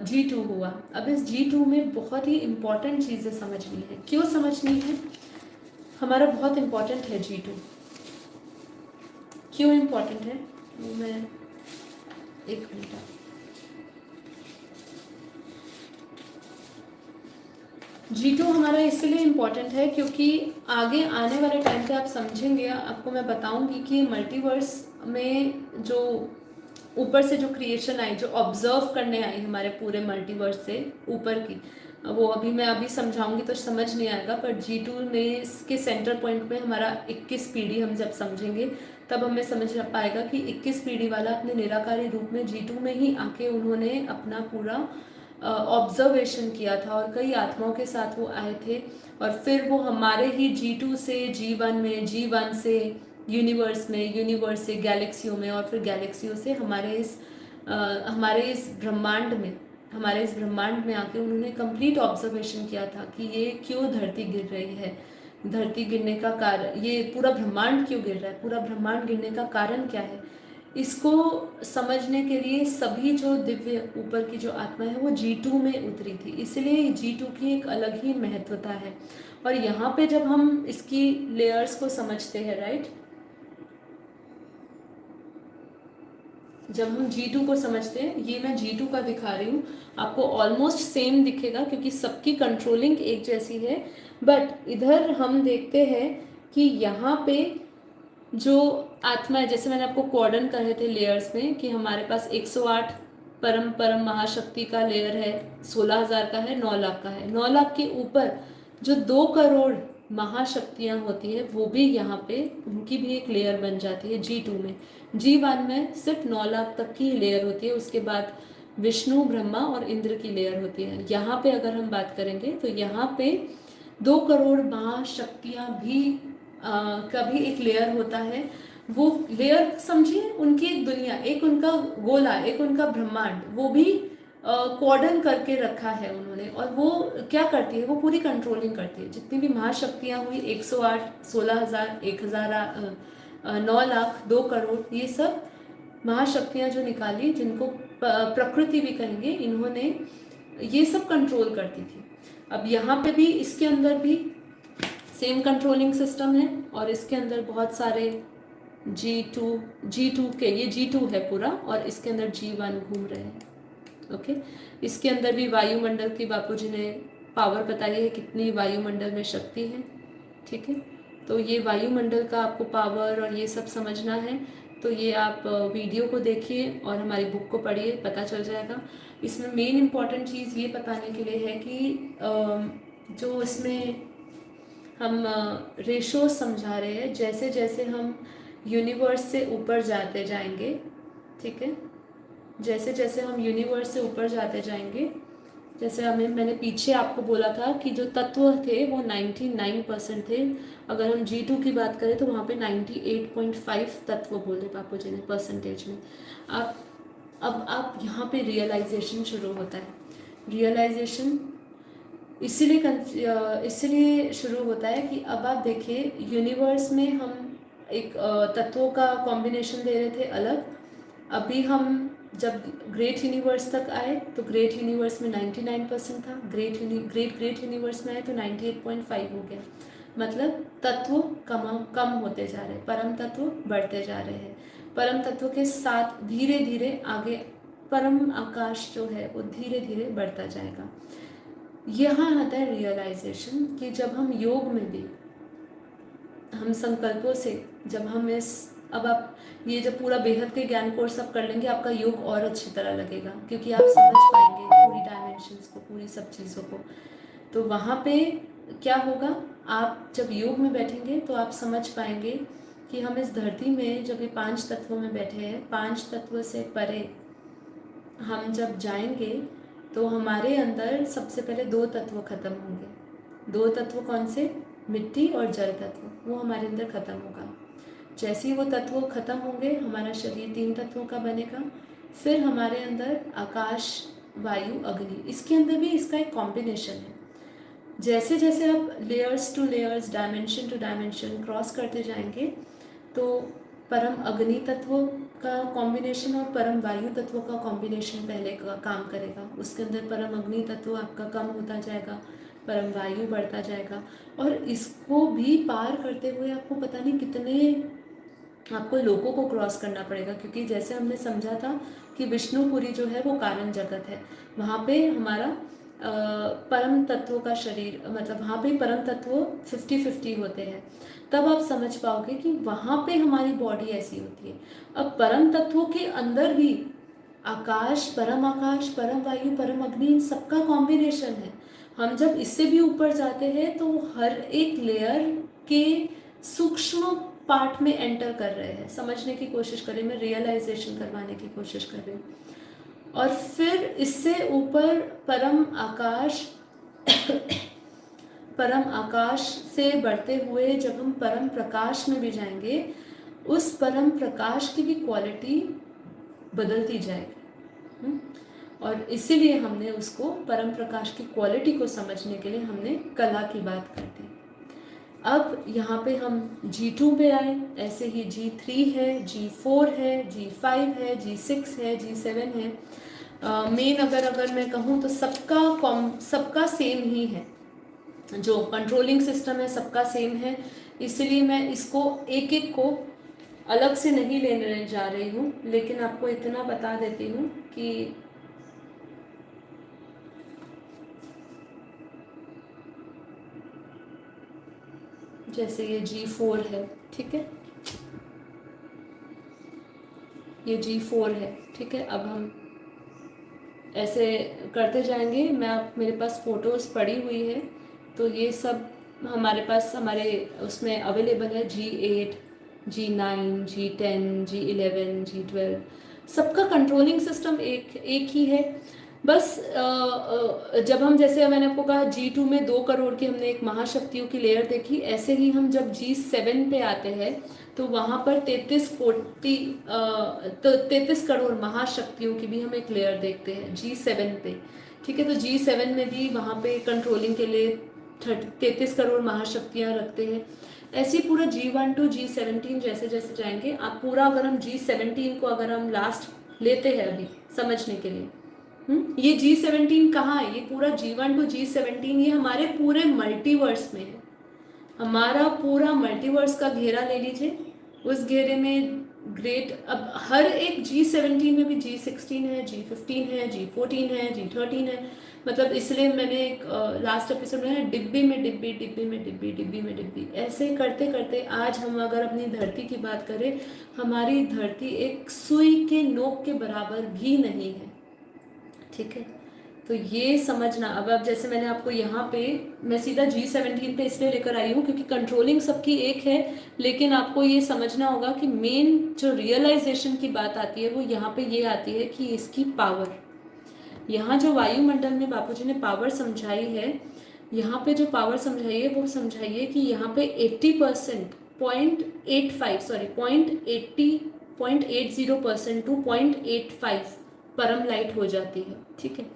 G2 हुआ। अब इस G2 में बहुत ही इम्पॉर्टेंट चीज़ें समझनी है। क्यों समझनी है? हमारा बहुत इम्पॉर्टेंट है G2। क्यों इम्पॉर्टेंट है वो मैं एक मिनट। G2 हमारा इसलिए इम्पॉर्टेंट है क्योंकि आगे आने वाले टाइम पे आप समझेंगे, आपको मैं बताऊंगी कि मल्टीवर्स में जो ऊपर से जो क्रिएशन आई, जो ऑब्जर्व करने आई हमारे पूरे मल्टीवर्स से ऊपर की, वो अभी मैं अभी समझाऊंगी तो समझ नहीं आएगा, पर G2 में के सेंटर पॉइंट में हमारा 21 पीढ़ी हम जब समझेंगे तब हमें समझ पाएगा कि 21 पीढ़ी वाला अपने निराकारी रूप में G2 में ही आके उन्होंने अपना पूरा ऑब्जर्वेशन किया था और कई आत्माओं के साथ वो आए थे और फिर वो हमारे ही G2 से G1 में, G1 से यूनिवर्स में, यूनिवर्स से गैलेक्सियों में और फिर गैलेक्सियों से हमारे इस ब्रह्मांड में आके उन्होंने कंप्लीट ऑब्जर्वेशन किया था कि ये क्यों धरती गिर रही है, धरती गिरने का कारण, ये पूरा ब्रह्मांड क्यों गिर रहा है, पूरा ब्रह्मांड गिरने का कारण क्या है। इसको समझने के लिए सभी जो दिव्य ऊपर की जो आत्मा है वो G2 में उतरी थी, इसलिए G2 की एक अलग ही महत्वता है। और यहाँ पे जब हम इसकी लेयर्स को समझते हैं, राइट, जब हम G2 को समझते हैं, ये मैं G2 का दिखा रही हूँ, आपको ऑलमोस्ट सेम दिखेगा क्योंकि सबकी कंट्रोलिंग एक जैसी है। बट इधर हम देखते हैं कि यहाँ पे जो आत्मा है, जैसे मैंने आपको कॉर्डन करे थे लेयर्स में कि हमारे पास 108 परम परम महाशक्ति का लेयर है, 16,000 का है, 9 लाख का है। 9 लाख के ऊपर जो 2 करोड़ महाशक्तियाँ होती है वो भी यहाँ पे उनकी भी एक लेयर बन जाती है G2 में। G1 में सिर्फ 9 लाख तक की लेयर होती है, उसके बाद विष्णु, ब्रह्मा और इंद्र की लेयर होती है। यहाँ पे अगर हम बात करेंगे तो यहाँ पे 2 करोड़ महाशक्तियाँ भी का भी एक लेयर होता है। वो लेयर समझिए, उनकी एक दुनिया, एक उनका गोला, एक उनका ब्रह्मांड, वो भी कॉर्डन करके रखा है उन्होंने। और वो क्या करती है, वो पूरी कंट्रोलिंग करती है। जितनी भी महाशक्तियाँ हुई, 108, 16,000, 1,000, 9 लाख, 2 करोड़, ये सब महाशक्तियाँ जो निकाली, जिनको प्रकृति भी कहेंगे, इन्होंने ये सब कंट्रोल करती थी। अब यहाँ पे भी, इसके अंदर भी सेम कंट्रोलिंग सिस्टम है और इसके अंदर बहुत सारे G2 के, ये G2 है पूरा और इसके अंदर G1 घूम रहे हैं। ओके, इसके अंदर भी वायुमंडल की बापूजी ने पावर बताई है, कितनी वायुमंडल में शक्ति है। ठीक है, तो ये वायुमंडल का आपको पावर और ये सब समझना है तो ये आप वीडियो को देखिए और हमारी बुक को पढ़िए, पता चल जाएगा। इसमें मेन इम्पॉर्टेंट चीज़ ये बताने के लिए है कि जो इसमें हम रेशो समझा रहे हैं, जैसे जैसे हम यूनिवर्स से ऊपर जाते जाएंगे, ठीक है, जैसे जैसे हम यूनिवर्स से ऊपर जाते जाएंगे, जैसे मैंने पीछे आपको बोला था कि जो तत्व थे वो 99% थे। अगर हम G2 की बात करें तो वहाँ पे 98.5 तत्व बोले बापू जी ने परसेंटेज में। अब आप यहाँ पे रियलाइजेशन शुरू होता है। रियलाइजेशन इसीलिए शुरू होता है कि अब आप देखिए, यूनिवर्स में हम एक तत्वों का कॉम्बिनेशन दे रहे थे अलग। अभी हम जब ग्रेट यूनिवर्स तक आए तो ग्रेट यूनिवर्स में 99% था, ग्रेट यूनिवर्स में आए तो 98.5 हो गया। मतलब तत्व कम होते जा रहे हैं, परम तत्व बढ़ते जा रहे हैं। परम तत्व के साथ धीरे धीरे आगे परम आकाश जो है वो धीरे धीरे बढ़ता जाएगा। यहाँ आता है रियलाइजेशन कि जब हम योग में भी हम संकल्पों से, जब हम अब आप ये जब पूरा बेहद के ज्ञान कोर्स आप कर लेंगे, आपका योग और अच्छी तरह लगेगा क्योंकि आप समझ पाएंगे पूरी डायमेंशंस को, पूरी सब चीज़ों को। तो वहाँ पे क्या होगा, आप जब योग में बैठेंगे तो आप समझ पाएंगे कि हम इस धरती में जब ये 5 तत्वों में बैठे हैं, 5 तत्व से परे हम जब जाएंगे तो हमारे अंदर सबसे पहले 2 तत्व खत्म होंगे। 2 तत्व कौन से? मिट्टी और जल तत्व, वो हमारे अंदर खत्म होगा। जैसे ही वो तत्व खत्म होंगे, हमारा शरीर 3 तत्वों का बनेगा। फिर हमारे अंदर आकाश, वायु, अग्नि, इसके अंदर भी इसका एक कॉम्बिनेशन है। जैसे जैसे आप layers to layers, dimension to dimension cross करते जाएंगे तो परम अग्नि तत्व का कॉम्बिनेशन और परम वायु तत्व का कॉम्बिनेशन पहले का काम करेगा। उसके अंदर परम अग्नि तत्व आपका कम होता जाएगा, परम वायु बढ़ता जाएगा। और इसको भी पार करते हुए आपको पता नहीं कितने आपको लोगों को क्रॉस करना पड़ेगा, क्योंकि जैसे हमने समझा था कि विष्णुपुरी जो है वो कारण जगत है, वहाँ पे हमारा परम तत्व का शरीर, मतलब वहाँ पे परम तत्व 50-50 होते हैं। तब आप समझ पाओगे कि वहाँ पे हमारी बॉडी ऐसी होती है। अब परम तत्वों के अंदर भी आकाश, परम वायु, परम अग्नि, इन सबका कॉम्बिनेशन है। हम जब इससे भी ऊपर जाते हैं तो हर एक लेयर के सूक्ष्म पार्ट में एंटर कर रहे हैं, समझने की कोशिश कर रहे हैं, मैं रियलाइजेशन करवाने की कोशिश कर रही हूँ। और फिर इससे ऊपर परम आकाश से बढ़ते हुए जब हम परम प्रकाश में भी जाएंगे, उस परम प्रकाश की भी क्वालिटी बदलती जाएगी। और इसीलिए हमने उसको परम प्रकाश की क्वालिटी को समझने के लिए हमने कला की बात कर दी। अब यहाँ पे हम G2 पे आए, ऐसे ही G3 है, G4 है, G5 है, G6 है, G7 है। मेन अगर मैं कहूँ तो सबका सेम ही है, जो कंट्रोलिंग सिस्टम है सबका सेम है। इसलिए मैं इसको एक एक को अलग से नहीं लेने जा रही हूँ, लेकिन आपको इतना बता देती हूँ कि जैसे ये G4 है, ठीक है, ये G4 है, ठीक है। अब हम ऐसे करते जाएंगे। मेरे पास फोटोज़ पड़ी हुई है, तो ये सब हमारे पास हमारे उसमें अवेलेबल है। G8, G9, G10, G11, G12, सबका कंट्रोलिंग सिस्टम एक ही है। बस जब हम, जैसे मैंने आपको कहा G2 में 2 करोड़ की हमने एक महाशक्तियों की लेयर देखी, ऐसे ही हम जब G7 पे आते हैं तो वहाँ पर 33 करोड़ महाशक्तियों की भी हम एक लेयर देखते हैं G7 पे, ठीक है। तो G7 में भी वहाँ पे कंट्रोलिंग के लिए 33 करोड़ महाशक्तियाँ रखते हैं। ऐसे ही पूरा G1 to G17 जैसे जैसे जाएंगे आप पूरा, अगर हम G17 को अगर हम लास्ट लेते हैं अभी समझने के लिए, ये G17 कहाँ है? ये पूरा G1 to G17 ये हमारे पूरे मल्टीवर्स में है। हमारा पूरा मल्टीवर्स का घेरा ले लीजिए, उस घेरे में ग्रेट, अब हर एक G17 में भी G16 है, G15 है, G14 है, G13 है। मतलब इसलिए मैंने एक लास्ट एपिसोड में डिब्बी में डिब्बी, डिब्बी में डिब्बी, डिब्बी में डिब्बी, ऐसे करते करते आज हम अगर अपनी धरती की बात करें, हमारी धरती एक सुई के नोक के बराबर भी नहीं है, ठीक है। तो ये समझना। अब जैसे मैंने आपको यहाँ पे, मैं सीधा G17 पे इसलिए लेकर आई हूँ क्योंकि कंट्रोलिंग सबकी एक है, लेकिन आपको ये समझना होगा कि मेन जो रियलाइजेशन की बात आती है वो यहाँ पे ये आती है कि इसकी पावर, यहाँ जो वायुमंडल में बापूजी ने पावर समझाई है, यहाँ पे जो पावर समझाई है वो समझाइए कि यहाँ पे 80% 0.80% टू 0.85 परम लाइट हो जाती है, ठीक है।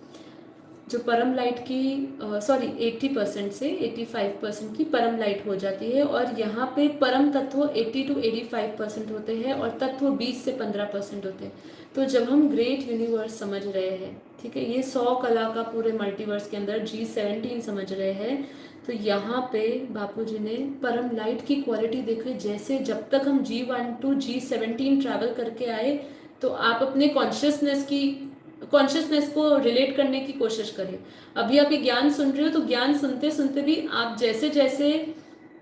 जो परम लाइट की 80% से 85% की परम लाइट हो जाती है। और यहाँ पे परम तत्व 80 to 85% होते हैं और तत्व 20 से 15% होते हैं। तो जब हम ग्रेट यूनिवर्स समझ रहे हैं, ठीक है, ये 100 कला का पूरे मल्टीवर्स के अंदर G17 समझ रहे हैं, तो यहाँ पे बापूजी ने परम लाइट की क्वालिटी देखी। जैसे जब तक हम G1 to G17 ट्रैवल करके आए, तो आप अपने कॉन्शियसनेस को रिलेट करने की कोशिश करें। अभी आप ये ज्ञान सुन रहे हो, तो ज्ञान सुनते सुनते भी आप जैसे जैसे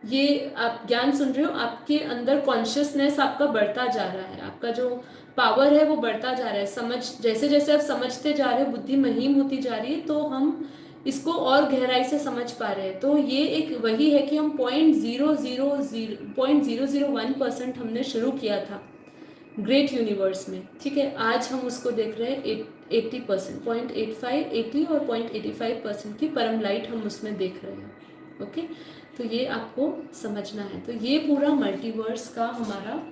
ये आप ज्ञान सुन रहे हो, आपके अंदर कॉन्शियसनेस आपका बढ़ता जा रहा है, आपका जो पावर है वो बढ़ता जा रहा है। जैसे जैसे आप समझते जा रहे हो, बुद्धि महीन होती जा रही है, तो हम इसको और गहराई से समझ पा रहे हैं। तो ये एक वही है कि हम 0.001% हमने शुरू किया था ग्रेट यूनिवर्स में, ठीक है। आज हम उसको देख रहे हैं 80%, 0.85, 80 और 0.85% की परम लाइट हम उसमें देख रहे हैं, ओके। तो ये आपको समझना है। तो ये पूरा मल्टीवर्स का हमारा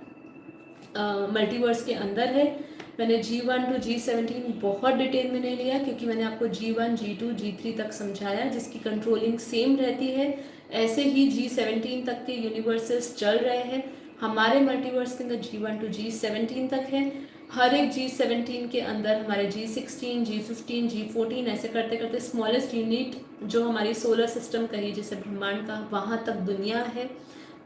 मल्टीवर्स के अंदर है। मैंने G1 to G17 बहुत डिटेल में नहीं लिया क्योंकि मैंने आपको G1, G2, G3 तक समझाया जिसकी कंट्रोलिंग सेम रहती है। ऐसे ही G17 तक के यूनिवर्सेस चल रहे हैं हमारे मल्टीवर्स के अंदर। G1 to G17 तक है। हर एक G17 के अंदर हमारे G16, G15, G14 ऐसे करते करते स्मॉलेस्ट यूनिट जो हमारी सोलर सिस्टम कही जिसे ब्रह्मांड का, वहाँ तक दुनिया है,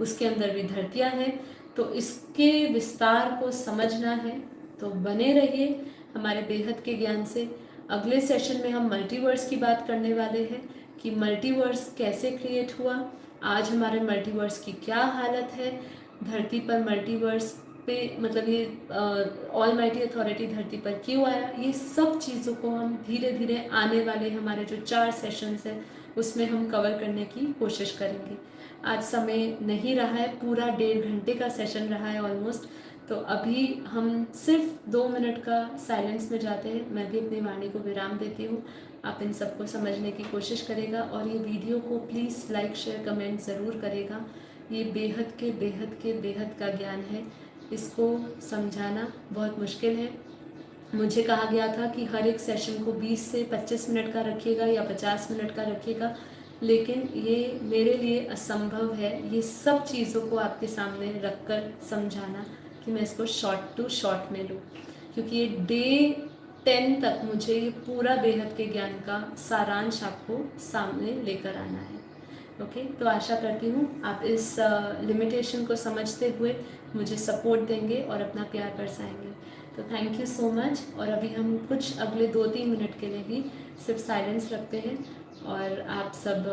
उसके अंदर भी धरतियाँ हैं। तो इसके विस्तार को समझना है तो बने रहिए हमारे बेहद के ज्ञान से। अगले सेशन में हम मल्टीवर्स की बात करने वाले हैं कि मल्टीवर्स कैसे क्रिएट हुआ, आज हमारे मल्टीवर्स की क्या हालत है, धरती पर मल्टीवर्स पे मतलब ये ऑलमाइटी अथॉरिटी धरती पर क्यों आया, ये सब चीज़ों को हम धीरे धीरे आने वाले हमारे जो 4 सेशंस हैं उसमें हम कवर करने की कोशिश करेंगे। आज समय नहीं रहा है, पूरा 1.5 घंटे का सेशन रहा है ऑलमोस्ट, तो अभी हम सिर्फ 2 मिनट का साइलेंस में जाते हैं। मैं भी अपनी वाणी को विराम देती हूँ। आप इन सबको समझने की कोशिश करेगा और ये वीडियो को प्लीज़ लाइक शेयर कमेंट ज़रूर करेगा। ये बेहद का ज्ञान है, इसको समझाना बहुत मुश्किल है। मुझे कहा गया था कि हर एक सेशन को 20 से 25 मिनट का रखिएगा या 50 मिनट का रखिएगा, लेकिन ये मेरे लिए असंभव है ये सब चीज़ों को आपके सामने रखकर समझाना कि मैं इसको शॉर्ट टू शॉर्ट में लूँ, क्योंकि ये डे 10 तक मुझे ये पूरा बेहद के ज्ञान का सारांश आपको सामने लेकर आना है। ओके, तो आशा करती हूँ आप इस लिमिटेशन को समझते हुए मुझे सपोर्ट देंगे और अपना प्यार बरसाएंगे। तो थैंक यू सो मच। और अभी हम कुछ अगले 2-3 मिनट के लिए ही सिर्फ साइलेंस रखते हैं और आप सब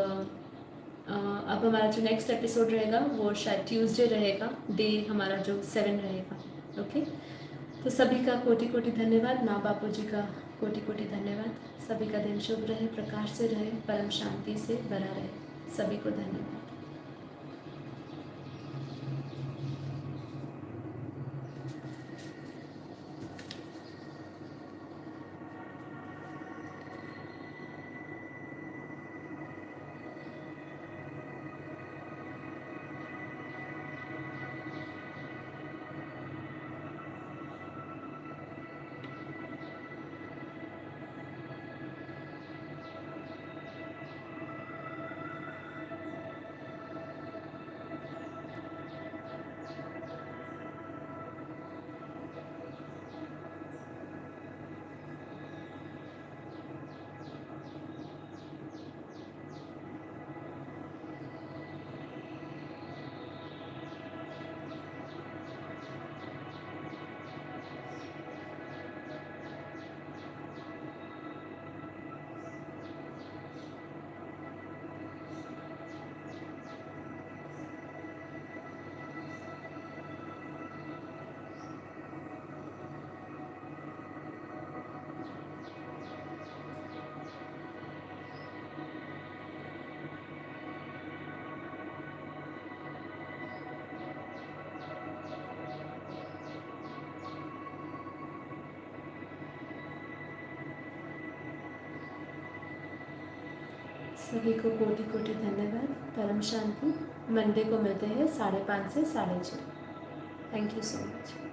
अब हमारा जो नेक्स्ट एपिसोड रहेगा वो शायद ट्यूसडे रहेगा, डे हमारा जो 7 रहेगा। ओके, तो सभी का कोटि कोटि धन्यवाद, माँ बापू जी का कोटि कोटि धन्यवाद। सभी का दिन शुभ रहे, प्रकाश से रहे, परम शांति से भरा रहे। सभी को धन्यवाद। सभी को कोटि कोटि धन्यवाद, परम शांति। मंडे को मिलते हैं 5:30 से 6:30। Thank you so much.